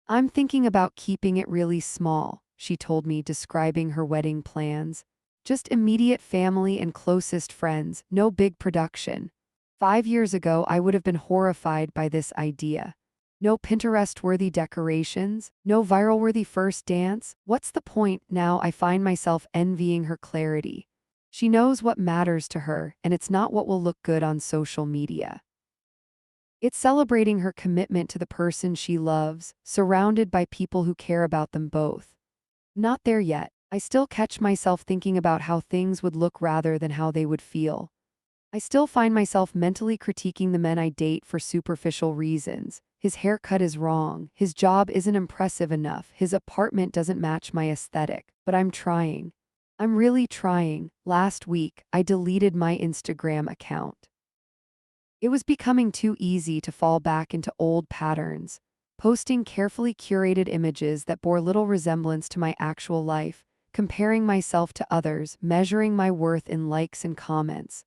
I'm thinking about keeping it really small, she told me, describing her wedding plans. Just immediate family and closest friends, no big production. 5 years ago, I would have been horrified by this idea. No Pinterest-worthy decorations, no viral-worthy first dance. What's the point? Now I find myself envying her clarity. She knows what matters to her, and it's not what will look good on social media. It's celebrating her commitment to the person she loves, surrounded by people who care about them both. Not there yet. I still catch myself thinking about how things would look rather than how they would feel. I still find myself mentally critiquing the men I date for superficial reasons. His haircut is wrong, his job isn't impressive enough, his apartment doesn't match my aesthetic, but I'm trying. I'm really trying. Last week, I deleted my Instagram account. It was becoming too easy to fall back into old patterns, posting carefully curated images that bore little resemblance to my actual life, comparing myself to others, measuring my worth in likes and comments.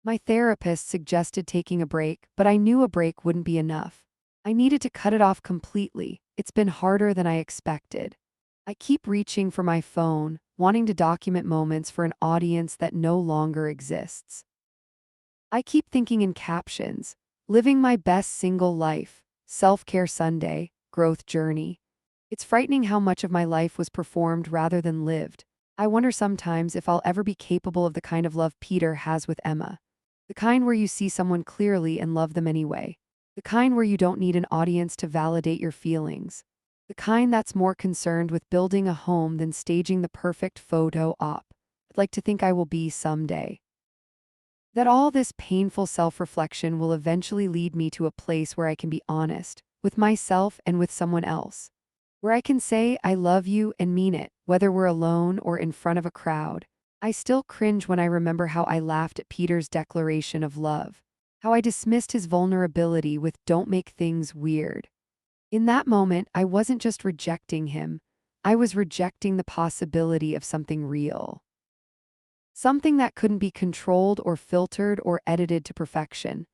My therapist suggested taking a break, but I knew a break wouldn't be enough. I needed to cut it off completely. It's been harder than I expected. I keep reaching for my phone, wanting to document moments for an audience that no longer exists. I keep thinking in captions, living my best single life, self-care Sunday, growth journey. It's frightening how much of my life was performed rather than lived. I wonder sometimes if I'll ever be capable of the kind of love Peter has with Emma. The kind where you see someone clearly and love them anyway. The kind where you don't need an audience to validate your feelings. The kind that's more concerned with building a home than staging the perfect photo op. I'd like to think I will be someday. That all this painful self-reflection will eventually lead me to a place where I can be honest, with myself and with someone else. Where I can say I love you and mean it, whether we're alone or in front of a crowd. I still cringe when I remember how I laughed at Peter's declaration of love. How I dismissed his vulnerability with "don't make things weird." In that moment, I wasn't just rejecting him. I was rejecting the possibility of something real. Something that couldn't be controlled or filtered or edited to perfection.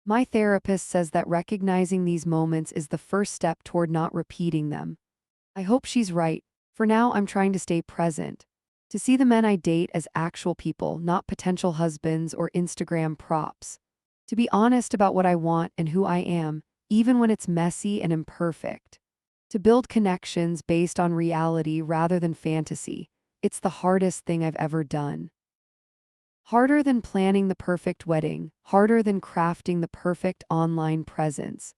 My therapist says that recognizing these moments is the first step toward not repeating them. I hope she's right. For now, I'm trying to stay present. To see the men I date as actual people, not potential husbands or Instagram props. To be honest about what I want and who I am, even when it's messy and imperfect. To build connections based on reality rather than fantasy. It's the hardest thing I've ever done. Harder than planning the perfect wedding, harder than crafting the perfect online presence.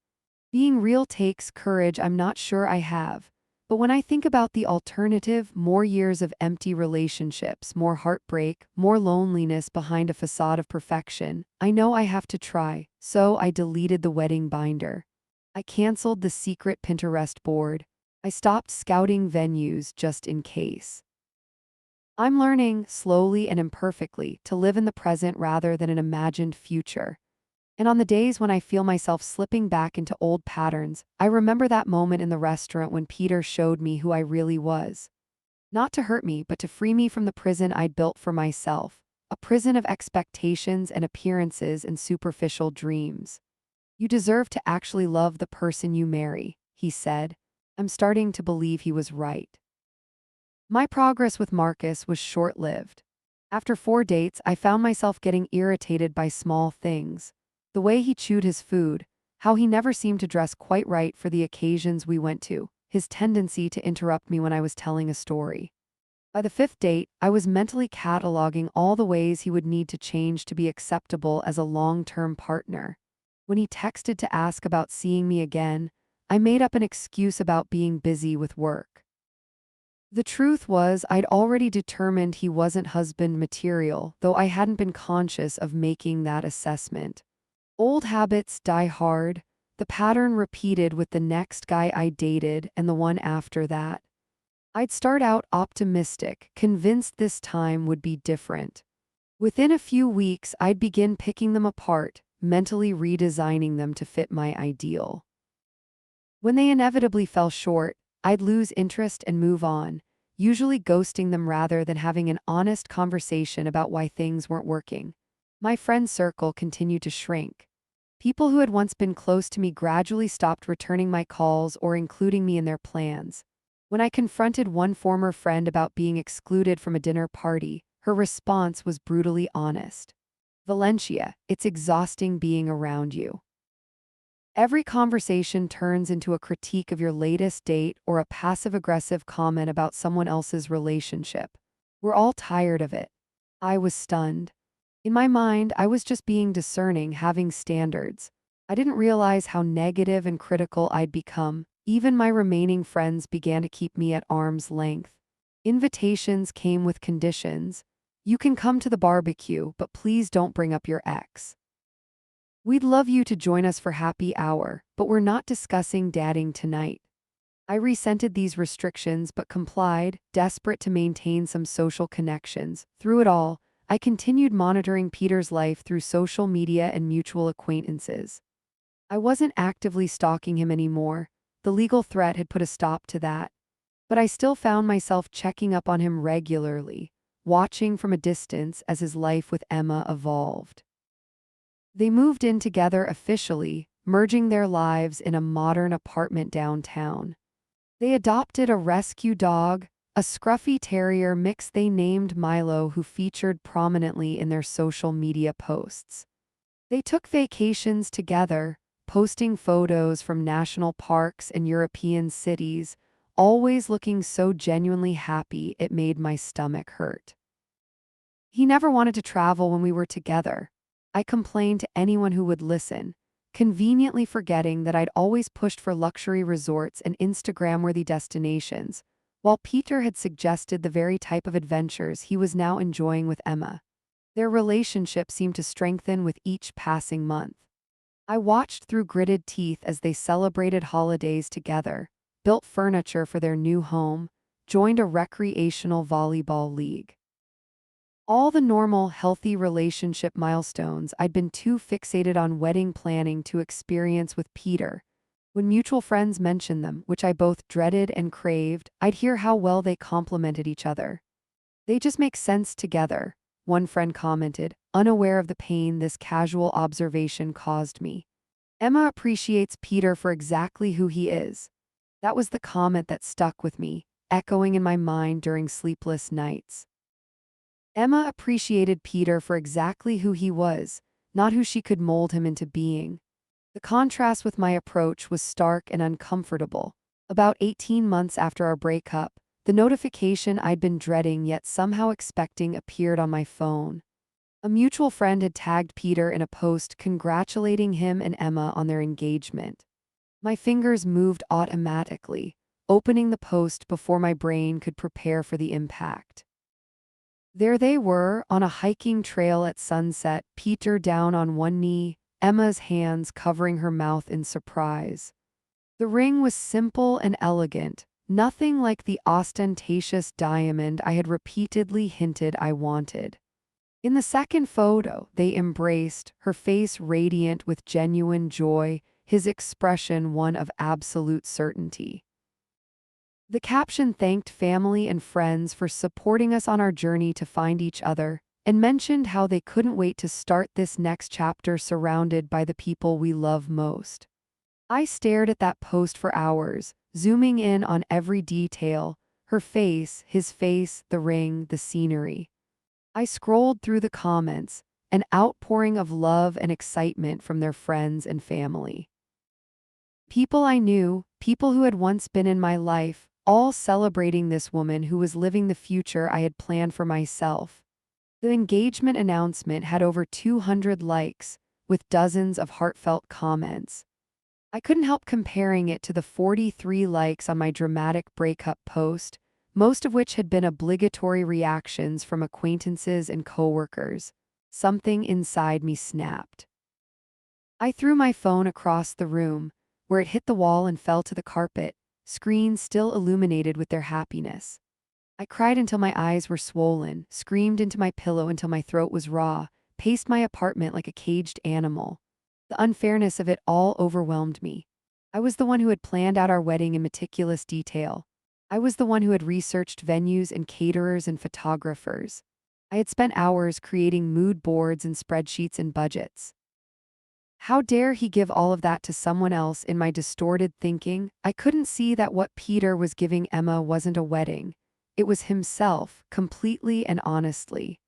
Being real takes courage I'm not sure I have. But when I think about the alternative, more years of empty relationships, more heartbreak, more loneliness behind a facade of perfection, I know I have to try. So I deleted the wedding binder. I canceled the secret Pinterest board. I stopped scouting venues just in case. I'm learning, slowly and imperfectly, to live in the present rather than an imagined future. And on the days when I feel myself slipping back into old patterns, I remember that moment in the restaurant when Peter showed me who I really was. Not to hurt me, but to free me from the prison I'd built for myself. A prison of expectations and appearances and superficial dreams. You deserve to actually love the person you marry, he said. I'm starting to believe he was right. My progress with Marcus was short-lived. After 4 dates, I found myself getting irritated by small things. The way he chewed his food, how he never seemed to dress quite right for the occasions we went to, his tendency to interrupt me when I was telling a story. By the 5th date, I was mentally cataloging all the ways he would need to change to be acceptable as a long-term partner. When he texted to ask about seeing me again, I made up an excuse about being busy with work. The truth was, I'd already determined he wasn't husband material, though I hadn't been conscious of making that assessment. Old habits die hard. The pattern repeated with the next guy I dated and the one after that. I'd start out optimistic, convinced this time would be different. Within a few weeks, I'd begin picking them apart, mentally redesigning them to fit my ideal. When they inevitably fell short, I'd lose interest and move on, usually ghosting them rather than having an honest conversation about why things weren't working. My friend circle continued to shrink. People who had once been close to me gradually stopped returning my calls or including me in their plans. When I confronted one former friend about being excluded from a dinner party, her response was brutally honest. Valencia, it's exhausting being around you. Every conversation turns into a critique of your latest date or a passive-aggressive comment about someone else's relationship. We're all tired of it. I was stunned. In my mind, I was just being discerning, having standards. I didn't realize how negative and critical I'd become. Even my remaining friends began to keep me at arm's length. Invitations came with conditions. You can come to the barbecue, but please don't bring up your ex. We'd love you to join us for happy hour, but we're not discussing dating tonight. I resented these restrictions but complied, desperate to maintain some social connections. Through it all, I continued monitoring Peter's life through social media and mutual acquaintances. I wasn't actively stalking him anymore. The legal threat had put a stop to that. But I still found myself checking up on him regularly, watching from a distance as his life with Emma evolved. They moved in together officially, merging their lives in a modern apartment downtown. They adopted a rescue dog, a scruffy terrier mix they named Milo, who featured prominently in their social media posts. They took vacations together, posting photos from national parks and European cities, always looking so genuinely happy it made my stomach hurt. He never wanted to travel when we were together. I complained to anyone who would listen, conveniently forgetting that I'd always pushed for luxury resorts and Instagram-worthy destinations, while Peter had suggested the very type of adventures he was now enjoying with Emma. Their relationship seemed to strengthen with each passing month. I watched through gritted teeth as they celebrated holidays together, built furniture for their new home, joined a recreational volleyball league. All the normal, healthy relationship milestones I'd been too fixated on wedding planning to experience with Peter. When mutual friends mentioned them, which I both dreaded and craved, I'd hear how well they complemented each other. They just make sense together, one friend commented, unaware of the pain this casual observation caused me. Emma appreciates Peter for exactly who he is. That was the comment that stuck with me, echoing in my mind during sleepless nights. Emma appreciated Peter for exactly who he was, not who she could mold him into being. The contrast with my approach was stark and uncomfortable. About 18 months after our breakup, the notification I'd been dreading yet somehow expecting appeared on my phone. A mutual friend had tagged Peter in a post congratulating him and Emma on their engagement. My fingers moved automatically, opening the post before my brain could prepare for the impact. There they were, on a hiking trail at sunset, Peter down on one knee, Emma's hands covering her mouth in surprise. The ring was simple and elegant, nothing like the ostentatious diamond I had repeatedly hinted I wanted. In the second photo, they embraced, her face radiant with genuine joy, his expression one of absolute certainty. The caption thanked family and friends for supporting us on our journey to find each other, and mentioned how they couldn't wait to start this next chapter surrounded by the people we love most. I stared at that post for hours, zooming in on every detail, her face, his face, the ring, the scenery. I scrolled through the comments, an outpouring of love and excitement from their friends and family. People I knew, people who had once been in my life, all celebrating this woman who was living the future I had planned for myself. The engagement announcement had over 200 likes, with dozens of heartfelt comments. I couldn't help comparing it to the 43 likes on my dramatic breakup post, most of which had been obligatory reactions from acquaintances and coworkers. Something inside me snapped. I threw my phone across the room, where it hit the wall and fell to the carpet, screen still illuminated with their happiness. I cried until my eyes were swollen, screamed into my pillow until my throat was raw, paced my apartment like a caged animal. The unfairness of it all overwhelmed me. I was the one who had planned out our wedding in meticulous detail. I was the one who had researched venues and caterers and photographers. I had spent hours creating mood boards and spreadsheets and budgets. How dare he give all of that to someone else? In my distorted thinking, I couldn't see that what Peter was giving Emma wasn't a wedding. It was himself, completely and honestly.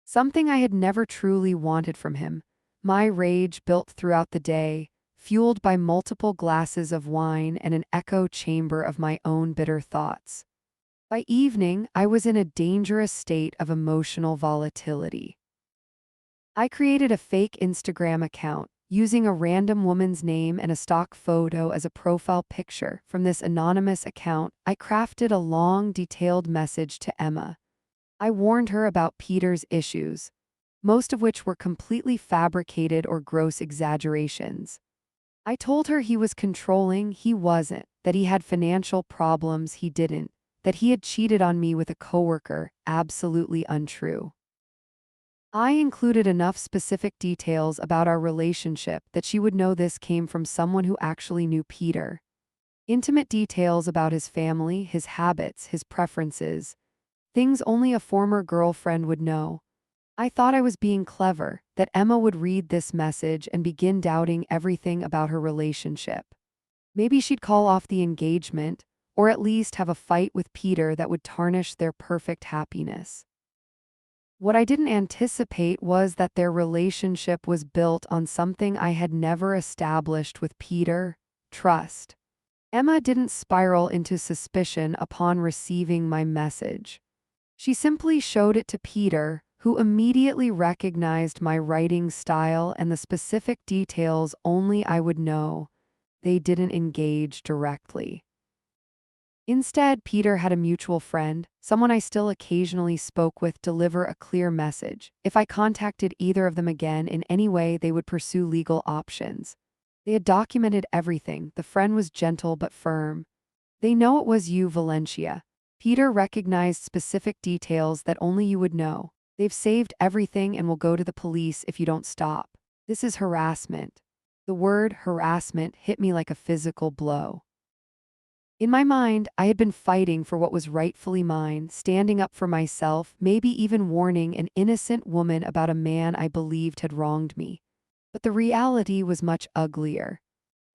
Something I had never truly wanted from him. My rage built throughout the day, fueled by multiple glasses of wine and an echo chamber of my own bitter thoughts. By evening, I was in a dangerous state of emotional volatility. I created a fake Instagram account, using a random woman's name and a stock photo as a profile picture. From this anonymous account, I crafted a long, detailed message to Emma. I warned her about Peter's issues, most of which were completely fabricated or gross exaggerations. I told her he was controlling, he wasn't, that he had financial problems, he didn't, that he had cheated on me with a coworker, absolutely untrue. I included enough specific details about our relationship that she would know this came from someone who actually knew Peter. Intimate details about his family, his habits, his preferences, things only a former girlfriend would know. I thought I was being clever, that Emma would read this message and begin doubting everything about her relationship. Maybe she'd call off the engagement, or at least have a fight with Peter that would tarnish their perfect happiness. What I didn't anticipate was that their relationship was built on something I had never established with Peter: trust. Emma didn't spiral into suspicion upon receiving my message. She simply showed it to Peter, who immediately recognized my writing style and the specific details only I would know. They didn't engage directly. Instead, Peter had a mutual friend, someone I still occasionally spoke with, deliver a clear message. If I contacted either of them again in any way, they would pursue legal options. They had documented everything. The friend was gentle but firm. They know it was you, Valencia. Peter recognized specific details that only you would know. They've saved everything and will go to the police if you don't stop. This is harassment. The word harassment hit me like a physical blow. In my mind, I had been fighting for what was rightfully mine, standing up for myself, maybe even warning an innocent woman about a man I believed had wronged me. But the reality was much uglier.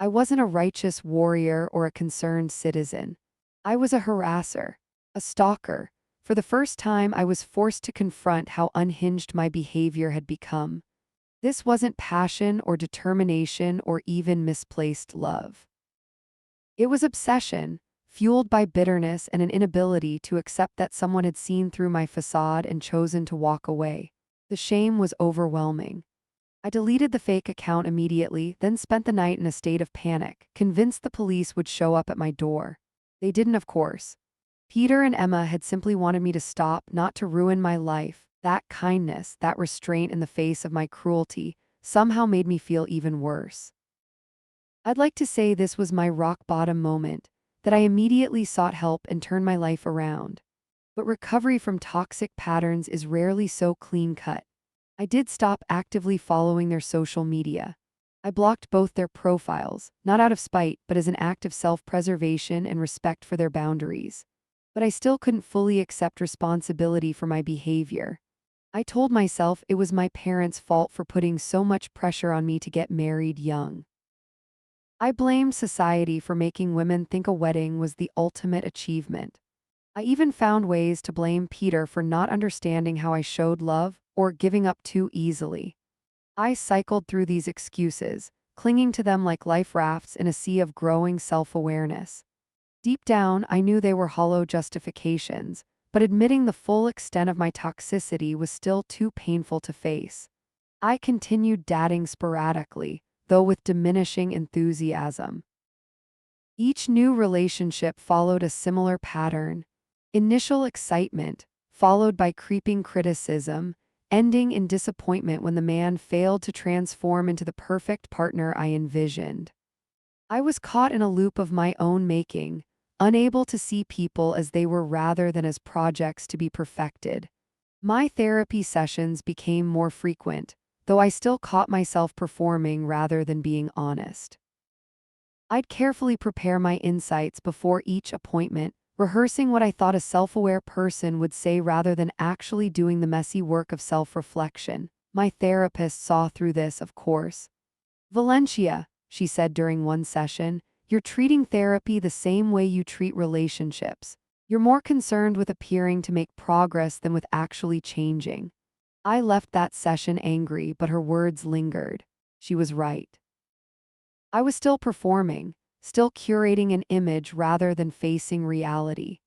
I wasn't a righteous warrior or a concerned citizen. I was a harasser, a stalker. For the first time, I was forced to confront how unhinged my behavior had become. This wasn't passion or determination or even misplaced love. It was obsession, fueled by bitterness and an inability to accept that someone had seen through my facade and chosen to walk away. The shame was overwhelming. I deleted the fake account immediately, then spent the night in a state of panic, convinced the police would show up at my door. They didn't, of course. Peter and Emma had simply wanted me to stop, not to ruin my life. That kindness, that restraint in the face of my cruelty, somehow made me feel even worse. I'd like to say this was my rock bottom moment, that I immediately sought help and turned my life around. But recovery from toxic patterns is rarely so clean cut. I did stop actively following their social media. I blocked both their profiles, not out of spite, but as an act of self-preservation and respect for their boundaries. But I still couldn't fully accept responsibility for my behavior. I told myself it was my parents' fault for putting so much pressure on me to get married young. I blamed society for making women think a wedding was the ultimate achievement. I even found ways to blame Peter for not understanding how I showed love or giving up too easily. I cycled through these excuses, clinging to them like life rafts in a sea of growing self-awareness. Deep down, I knew they were hollow justifications, but admitting the full extent of my toxicity was still too painful to face. I continued dating sporadically, though with diminishing enthusiasm. Each new relationship followed a similar pattern. Initial excitement, followed by creeping criticism, ending in disappointment when the man failed to transform into the perfect partner I envisioned. I was caught in a loop of my own making, unable to see people as they were rather than as projects to be perfected. My therapy sessions became more frequent, though I still caught myself performing rather than being honest. I'd carefully prepare my insights before each appointment, rehearsing what I thought a self-aware person would say rather than actually doing the messy work of self-reflection. My therapist saw through this, of course. "Valencia," she said during one session, "you're treating therapy the same way you treat relationships. You're more concerned with appearing to make progress than with actually changing." I left that session angry, but her words lingered. She was right. I was still performing, still curating an image rather than facing reality.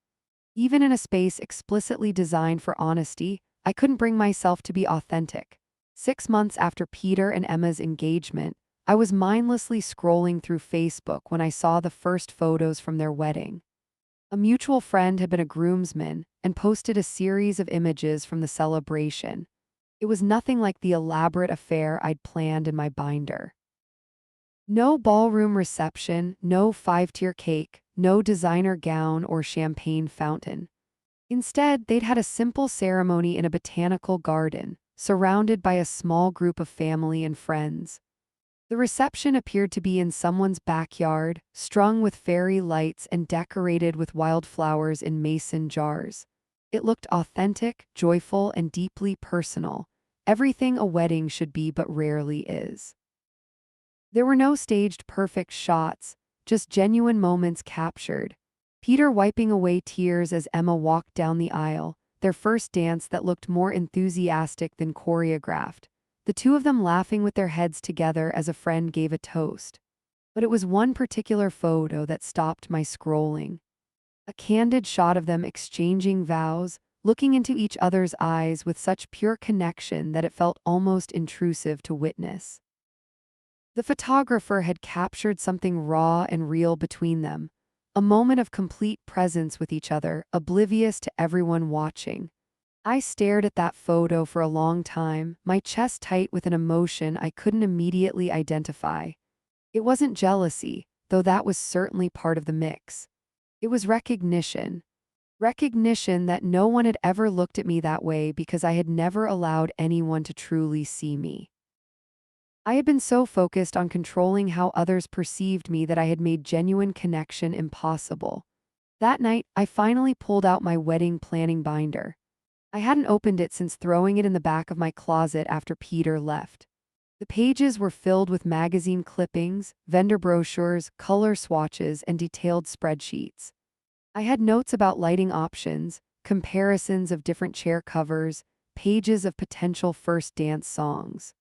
Even in a space explicitly designed for honesty, I couldn't bring myself to be authentic. 6 months after Peter and Emma's engagement, I was mindlessly scrolling through Facebook when I saw the first photos from their wedding. A mutual friend had been a groomsman and posted a series of images from the celebration. It was nothing like the elaborate affair I'd planned in my binder. No ballroom reception, no five-tier cake, no designer gown or champagne fountain. Instead, they'd had a simple ceremony in a botanical garden, surrounded by a small group of family and friends. The reception appeared to be in someone's backyard, strung with fairy lights and decorated with wildflowers in mason jars. It looked authentic, joyful, and deeply personal. Everything a wedding should be but rarely is. There were no staged perfect shots, just genuine moments captured. Peter wiping away tears as Emma walked down the aisle, their first dance that looked more enthusiastic than choreographed. The two of them laughing with their heads together as a friend gave a toast. But it was one particular photo that stopped my scrolling. A candid shot of them exchanging vows, looking into each other's eyes with such pure connection that it felt almost intrusive to witness. The photographer had captured something raw and real between them, a moment of complete presence with each other, oblivious to everyone watching. I stared at that photo for a long time, my chest tight with an emotion I couldn't immediately identify. It wasn't jealousy, though that was certainly part of the mix. It was recognition. Recognition that no one had ever looked at me that way because I had never allowed anyone to truly see me. I had been so focused on controlling how others perceived me that I had made genuine connection impossible. That night, I finally pulled out my wedding planning binder. I hadn't opened it since throwing it in the back of my closet after Peter left. The pages were filled with magazine clippings, vendor brochures, color swatches, and detailed spreadsheets. I had notes about lighting options, comparisons of different chair covers, pages of potential first dance songs.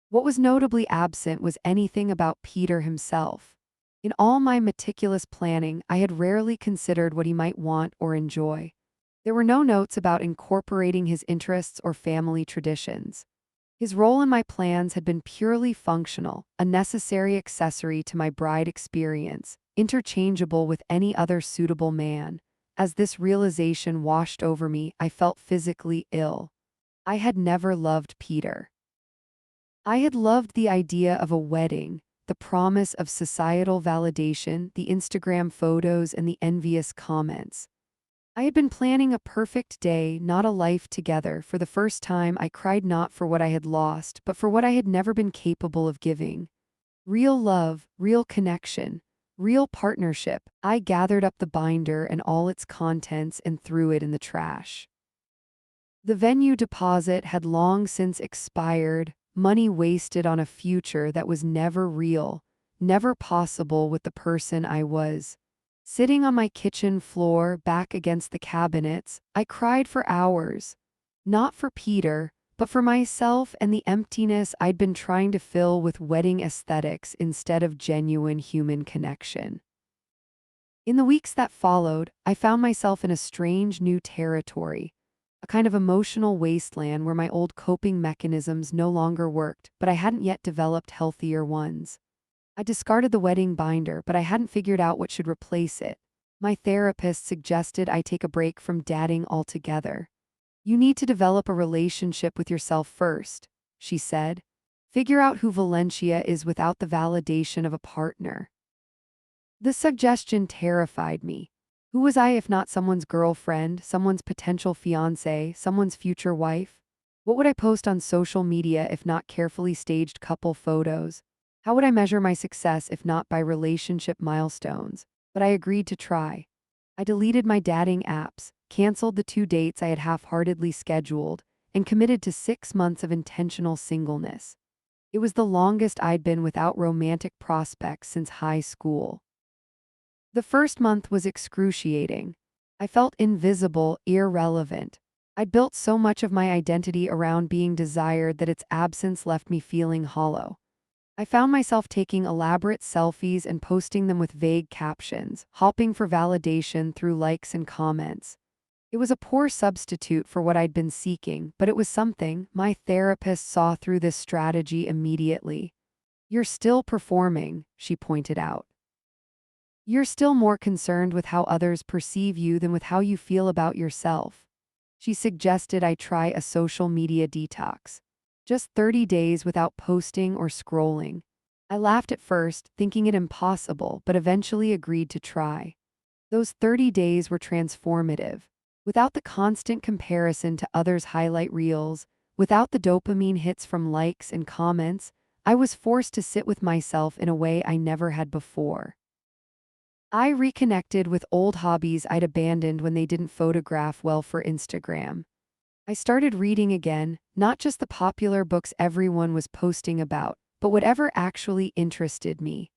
What was notably absent was anything about Peter himself. In all my meticulous planning, I had rarely considered what he might want or enjoy. There were no notes about incorporating his interests or family traditions. His role in my plans had been purely functional, a necessary accessory to my bride experience, interchangeable with any other suitable man. As this realization washed over me, I felt physically ill. I had never loved Peter. I had loved the idea of a wedding, the promise of societal validation, the Instagram photos, and the envious comments. I had been planning a perfect day, not a life together. For the first time, I cried not for what I had lost, but for what I had never been capable of giving. Real love, real connection, real partnership. I gathered up the binder and all its contents and threw it in the trash. The venue deposit had long since expired, money wasted on a future that was never real, never possible with the person I was. Sitting on my kitchen floor, back against the cabinets, I cried for hours. Not for Peter, but for myself and the emptiness I'd been trying to fill with wedding aesthetics instead of genuine human connection. In the weeks that followed, I found myself in a strange new territory, a kind of emotional wasteland where my old coping mechanisms no longer worked, but I hadn't yet developed healthier ones. I discarded the wedding binder, but I hadn't figured out what should replace it. My therapist suggested I take a break from dating altogether. You need to develop a relationship with yourself first, she said. Figure out who Valencia is without the validation of a partner. The suggestion terrified me. Who was I if not someone's girlfriend, someone's potential fiancé, someone's future wife? What would I post on social media if not carefully staged couple photos? How would I measure my success if not by relationship milestones? But I agreed to try. I deleted my dating apps, canceled the 2 dates I had half-heartedly scheduled, and committed to 6 months of intentional singleness. It was the longest I'd been without romantic prospects since high school. The first month was excruciating. I felt invisible, irrelevant. I'd built so much of my identity around being desired that its absence left me feeling hollow. I found myself taking elaborate selfies and posting them with vague captions, hoping for validation through likes and comments. It was a poor substitute for what I'd been seeking, but it was something. My therapist saw through this strategy immediately. "You're still performing," she pointed out. "You're still more concerned with how others perceive you than with how you feel about yourself." She suggested I try a social media detox. Just 30 days without posting or scrolling. I laughed at first, thinking it impossible, but eventually agreed to try. Those 30 days were transformative. Without the constant comparison to others' highlight reels, without the dopamine hits from likes and comments, I was forced to sit with myself in a way I never had before. I reconnected with old hobbies I'd abandoned when they didn't photograph well for Instagram. I started reading again, not just the popular books everyone was posting about, but whatever actually interested me.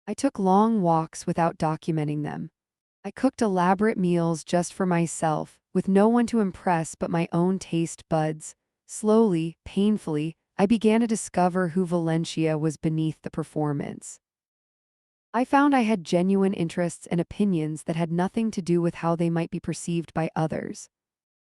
I took long walks without documenting them. I cooked elaborate meals just for myself, with no one to impress but my own taste buds. Slowly, painfully, I began to discover who Valencia was beneath the performance. I found I had genuine interests and opinions that had nothing to do with how they might be perceived by others.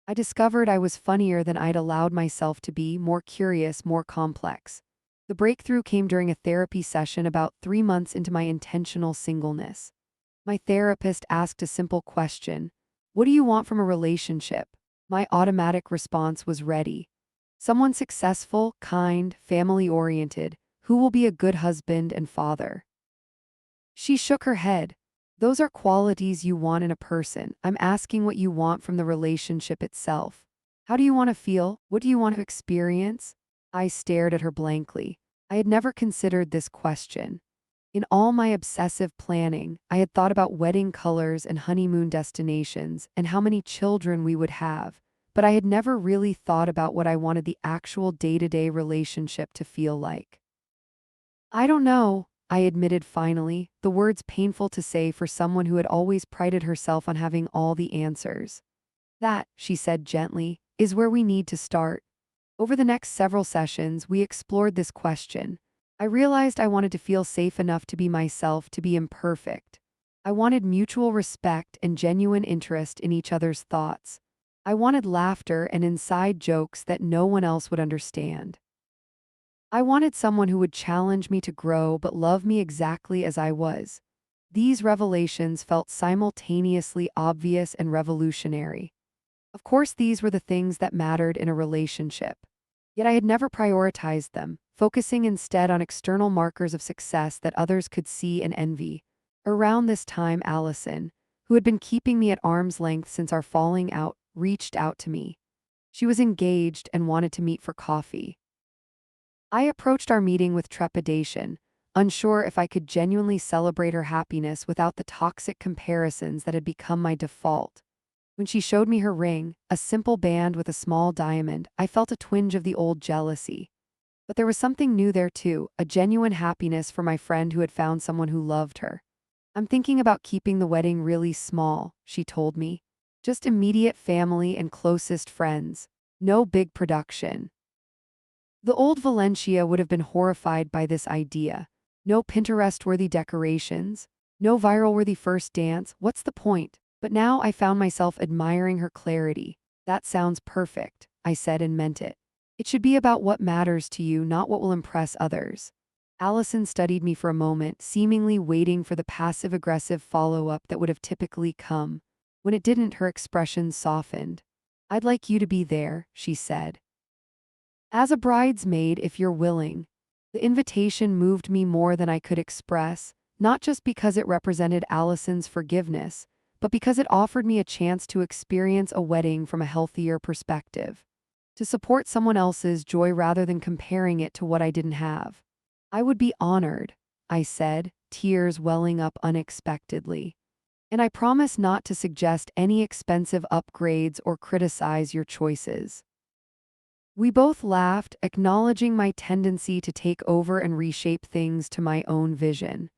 I discovered I was funnier than I'd allowed myself to be, more curious, more complex. The breakthrough came during a therapy session about 3 months into my intentional singleness. My therapist asked a simple question: "What do you want from a relationship?" My automatic response was ready. "Someone successful, kind, family-oriented, who will be a good husband and father." She shook her head. "Those are qualities you want in a person. I'm asking what you want from the relationship itself. How do you want to feel? What do you want to experience?" I stared at her blankly. I had never considered this question. In all my obsessive planning, I had thought about wedding colors and honeymoon destinations and how many children we would have, but I had never really thought about what I wanted the actual day-to-day relationship to feel like. "I don't know," I admitted finally, the words painful to say for someone who had always prided herself on having all the answers. "That," she said gently, "is where we need to start." Over the next several sessions, we explored this question. I realized I wanted to feel safe enough to be myself, to be imperfect. I wanted mutual respect and genuine interest in each other's thoughts. I wanted laughter and inside jokes that no one else would understand. I wanted someone who would challenge me to grow but love me exactly as I was. These revelations felt simultaneously obvious and revolutionary. Of course, these were the things that mattered in a relationship. Yet I had never prioritized them, focusing instead on external markers of success that others could see and envy. Around this time, Allison, who had been keeping me at arm's length since our falling out, reached out to me. She was engaged and wanted to meet for coffee. I approached our meeting with trepidation, unsure if I could genuinely celebrate her happiness without the toxic comparisons that had become my default. When she showed me her ring, a simple band with a small diamond, I felt a twinge of the old jealousy. But there was something new there too, a genuine happiness for my friend who had found someone who loved her. I'm thinking about keeping the wedding really small, she told me. Just immediate family and closest friends. No big production. The old Valencia would have been horrified by this idea. No Pinterest-worthy decorations, no viral-worthy first dance, what's the point? But now I found myself admiring her clarity. That sounds perfect, I said and meant it. It should be about what matters to you, not what will impress others. Allison studied me for a moment, seemingly waiting for the passive-aggressive follow-up that would have typically come. When it didn't, her expression softened. I'd like you to be there, she said. As a bridesmaid, if you're willing. The invitation moved me more than I could express, not just because it represented Allison's forgiveness, but because it offered me a chance to experience a wedding from a healthier perspective. To support someone else's joy rather than comparing it to what I didn't have. I would be honored, I said, tears welling up unexpectedly. And I promise not to suggest any expensive upgrades or criticize your choices. We both laughed, acknowledging my tendency to take over and reshape things to my own vision.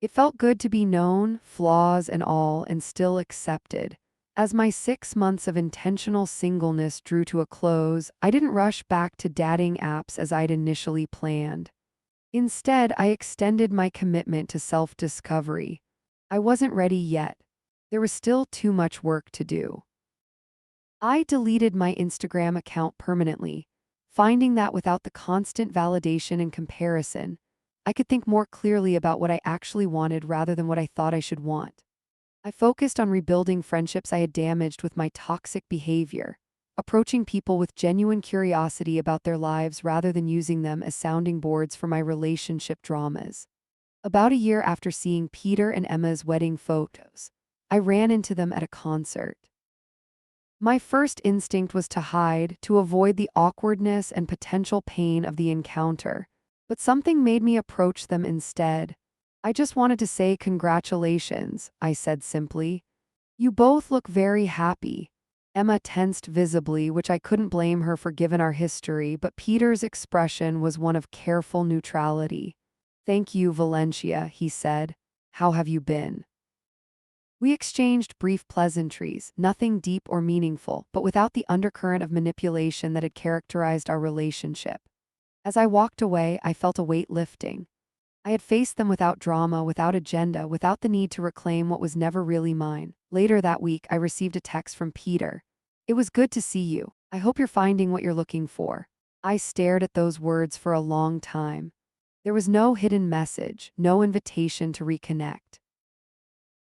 It felt good to be known, flaws and all, and still accepted. As my 6 months of intentional singleness drew to a close, I didn't rush back to dating apps as I'd initially planned. Instead, I extended my commitment to self-discovery. I wasn't ready yet. There was still too much work to do. I deleted my Instagram account permanently, finding that without the constant validation and comparison, I could think more clearly about what I actually wanted rather than what I thought I should want. I focused on rebuilding friendships I had damaged with my toxic behavior, approaching people with genuine curiosity about their lives rather than using them as sounding boards for my relationship dramas. About a year after seeing Peter and Emma's wedding photos, I ran into them at a concert. My first instinct was to hide, to avoid the awkwardness and potential pain of the encounter, but something made me approach them instead. I just wanted to say congratulations, I said simply. You both look very happy. Emma tensed visibly, which I couldn't blame her for given our history, but Peter's expression was one of careful neutrality. Thank you, Valencia, he said. How have you been? We exchanged brief pleasantries, nothing deep or meaningful, but without the undercurrent of manipulation that had characterized our relationship. As I walked away, I felt a weight lifting. I had faced them without drama, without agenda, without the need to reclaim what was never really mine. Later that week, I received a text from Peter. It was good to see you. I hope you're finding what you're looking for. I stared at those words for a long time. There was no hidden message, no invitation to reconnect.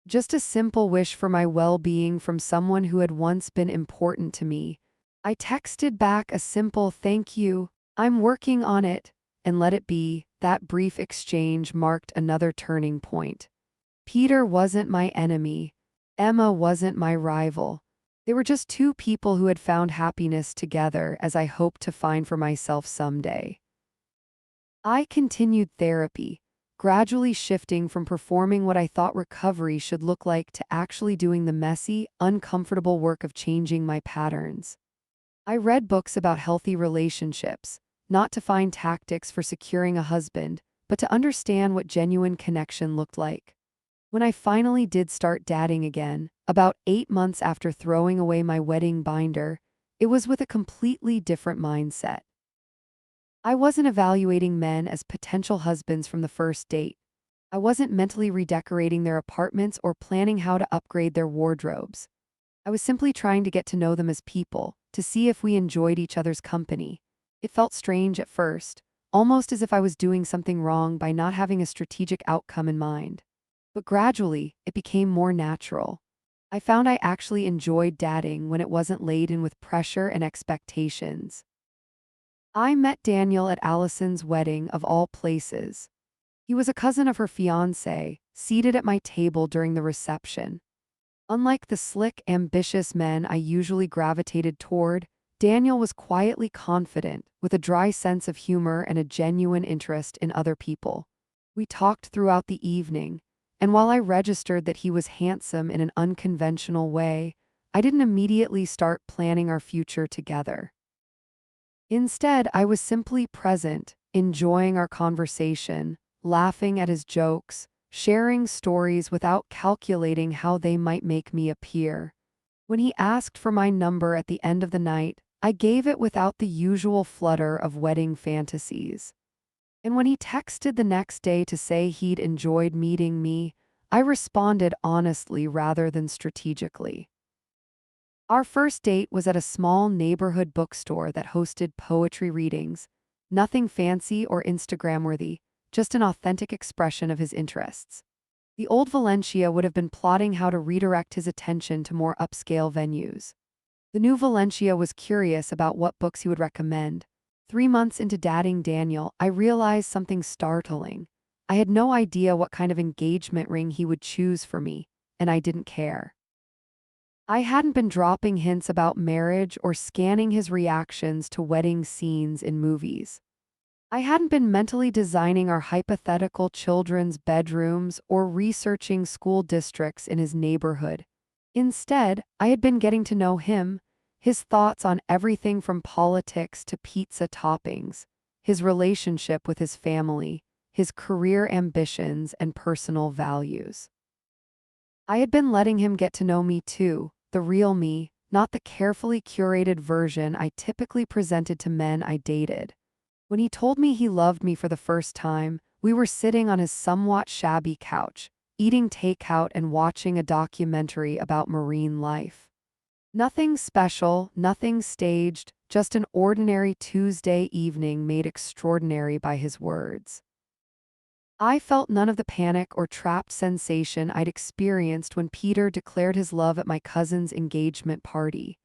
Just a simple wish for my well-being from someone who had once been important to me. I texted back a simple thank you, I'm working on it, and let it be. That brief exchange marked another turning point. Peter wasn't my enemy. Emma wasn't my rival. They were just two people who had found happiness together, as I hoped to find for myself someday. I continued therapy, gradually shifting from performing what I thought recovery should look like to actually doing the messy, uncomfortable work of changing my patterns. I read books about healthy relationships, not to find tactics for securing a husband, but to understand what genuine connection looked like. When I finally did start dating again, about 8 months after throwing away my wedding binder, it was with a completely different mindset. I wasn't evaluating men as potential husbands from the first date. I wasn't mentally redecorating their apartments or planning how to upgrade their wardrobes. I was simply trying to get to know them as people, to see if we enjoyed each other's company. It felt strange at first, almost as if I was doing something wrong by not having a strategic outcome in mind. But gradually, it became more natural. I found I actually enjoyed dating when it wasn't laden with pressure and expectations. I met Daniel at Allison's wedding of all places. He was a cousin of her fiancé, seated at my table during the reception. Unlike the slick, ambitious men I usually gravitated toward, Daniel was quietly confident, with a dry sense of humor and a genuine interest in other people. We talked throughout the evening, and while I registered that he was handsome in an unconventional way, I didn't immediately start planning our future together. Instead, I was simply present, enjoying our conversation, laughing at his jokes, sharing stories without calculating how they might make me appear. When he asked for my number at the end of the night, I gave it without the usual flutter of wedding fantasies. And when he texted the next day to say he'd enjoyed meeting me, I responded honestly rather than strategically. Our first date was at a small neighborhood bookstore that hosted poetry readings, nothing fancy or Instagram-worthy, just an authentic expression of his interests. The old Valencia would have been plotting how to redirect his attention to more upscale venues. The new Valencia was curious about what books he would recommend. 3 months into dating Daniel, I realized something startling. I had no idea what kind of engagement ring he would choose for me, and I didn't care. I hadn't been dropping hints about marriage or scanning his reactions to wedding scenes in movies. I hadn't been mentally designing our hypothetical children's bedrooms or researching school districts in his neighborhood. Instead, I had been getting to know him, his thoughts on everything from politics to pizza toppings, his relationship with his family, his career ambitions, and personal values. I had been letting him get to know me too, the real me, not the carefully curated version I typically presented to men I dated. When he told me he loved me for the first time, we were sitting on his somewhat shabby couch, eating takeout and watching a documentary about marine life. Nothing special, nothing staged, just an ordinary Tuesday evening made extraordinary by his words. I felt none of the panic or trapped sensation I'd experienced when Peter declared his love at my cousin's engagement party.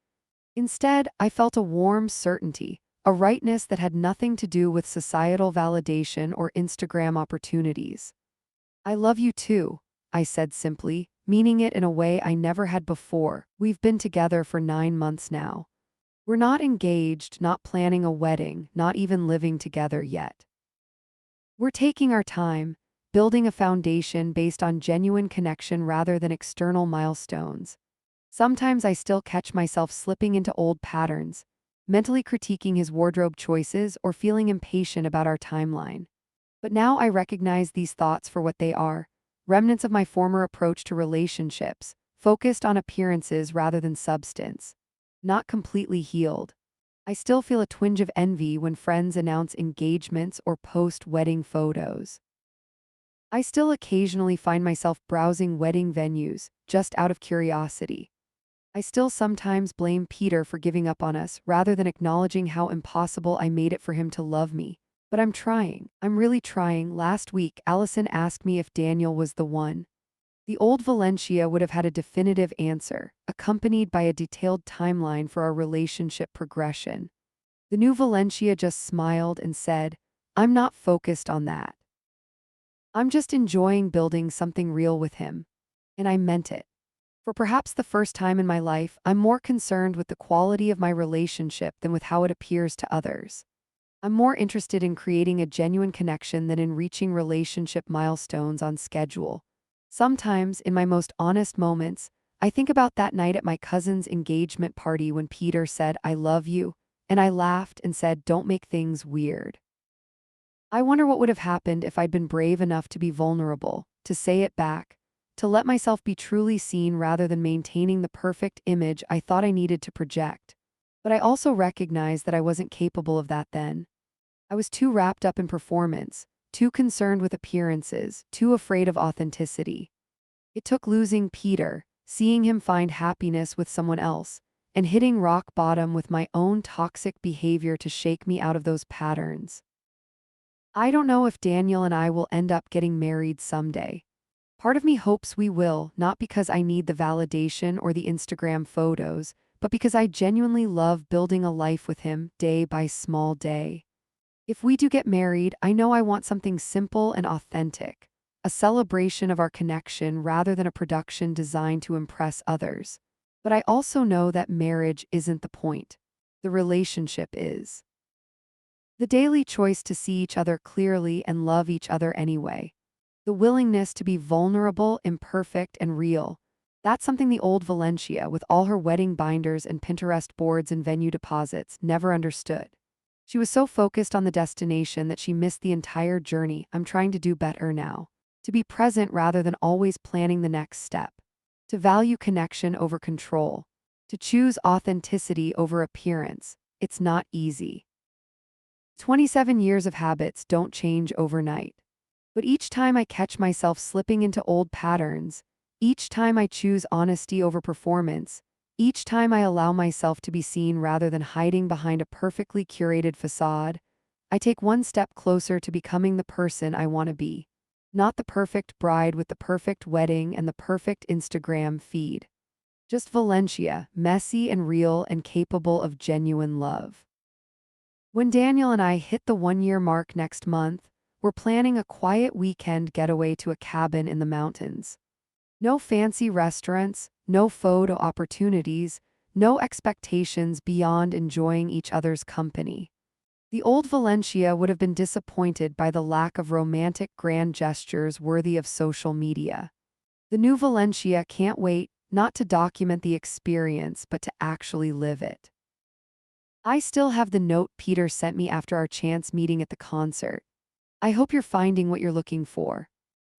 Instead, I felt a warm certainty, a rightness that had nothing to do with societal validation or Instagram opportunities. I love you too, I said simply, meaning it in a way I never had before. We've been together for 9 months now. We're not engaged, not planning a wedding, not even living together yet. We're taking our time, building a foundation based on genuine connection rather than external milestones. Sometimes I still catch myself slipping into old patterns, mentally critiquing his wardrobe choices or feeling impatient about our timeline. But now I recognize these thoughts for what they are, remnants of my former approach to relationships, focused on appearances rather than substance. Not completely healed. I still feel a twinge of envy when friends announce engagements or post wedding photos. I still occasionally find myself browsing wedding venues, just out of curiosity. I still sometimes blame Peter for giving up on us rather than acknowledging how impossible I made it for him to love me. But I'm trying. I'm really trying. Last week, Allison asked me if Daniel was the one. The old Valencia would have had a definitive answer, accompanied by a detailed timeline for our relationship progression. The new Valencia just smiled and said, "I'm not focused on that. I'm just enjoying building something real with him." And I meant it. For perhaps the first time in my life, I'm more concerned with the quality of my relationship than with how it appears to others. I'm more interested in creating a genuine connection than in reaching relationship milestones on schedule. Sometimes, in my most honest moments, I think about that night at my cousin's engagement party when Peter said, "I love you," and I laughed and said, "Don't make things weird." I wonder what would have happened if I'd been brave enough to be vulnerable, to say it back, to let myself be truly seen rather than maintaining the perfect image I thought I needed to project. But I also recognized that I wasn't capable of that then. I was too wrapped up in performance, too concerned with appearances, too afraid of authenticity. It took losing Peter, seeing him find happiness with someone else, and hitting rock bottom with my own toxic behavior to shake me out of those patterns. I don't know if Daniel and I will end up getting married someday. Part of me hopes we will, not because I need the validation or the Instagram photos, but because I genuinely love building a life with him day by small day. If we do get married, I know I want something simple and authentic, a celebration of our connection rather than a production designed to impress others. But I also know that marriage isn't the point. The relationship is. The daily choice to see each other clearly and love each other anyway. The willingness to be vulnerable, imperfect, and real. That's something the old Valencia, with all her wedding binders and Pinterest boards and venue deposits, never understood. She was so focused on the destination that she missed the entire journey. I'm trying to do better now. To be present rather than always planning the next step. To value connection over control. To choose authenticity over appearance. It's not easy. 27 years of habits don't change overnight. But each time I catch myself slipping into old patterns, each time I choose honesty over performance, each time I allow myself to be seen rather than hiding behind a perfectly curated facade, I take one step closer to becoming the person I want to be. Not the perfect bride with the perfect wedding and the perfect Instagram feed. Just Valencia, messy and real and capable of genuine love. When Daniel and I hit the 1-year mark next month, we're planning a quiet weekend getaway to a cabin in the mountains. No fancy restaurants, no photo opportunities, no expectations beyond enjoying each other's company. The old Valencia would have been disappointed by the lack of romantic grand gestures worthy of social media. The new Valencia can't wait not to document the experience but to actually live it. I still have the note Peter sent me after our chance meeting at the concert. I hope you're finding what you're looking for.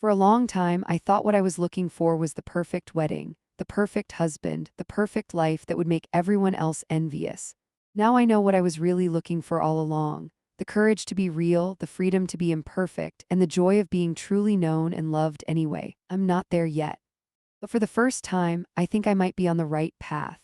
For a long time, I thought what I was looking for was the perfect wedding, the perfect husband, the perfect life that would make everyone else envious. Now I know what I was really looking for all along: the courage to be real, the freedom to be imperfect, and the joy of being truly known and loved anyway. I'm not there yet. But for the first time, I think I might be on the right path.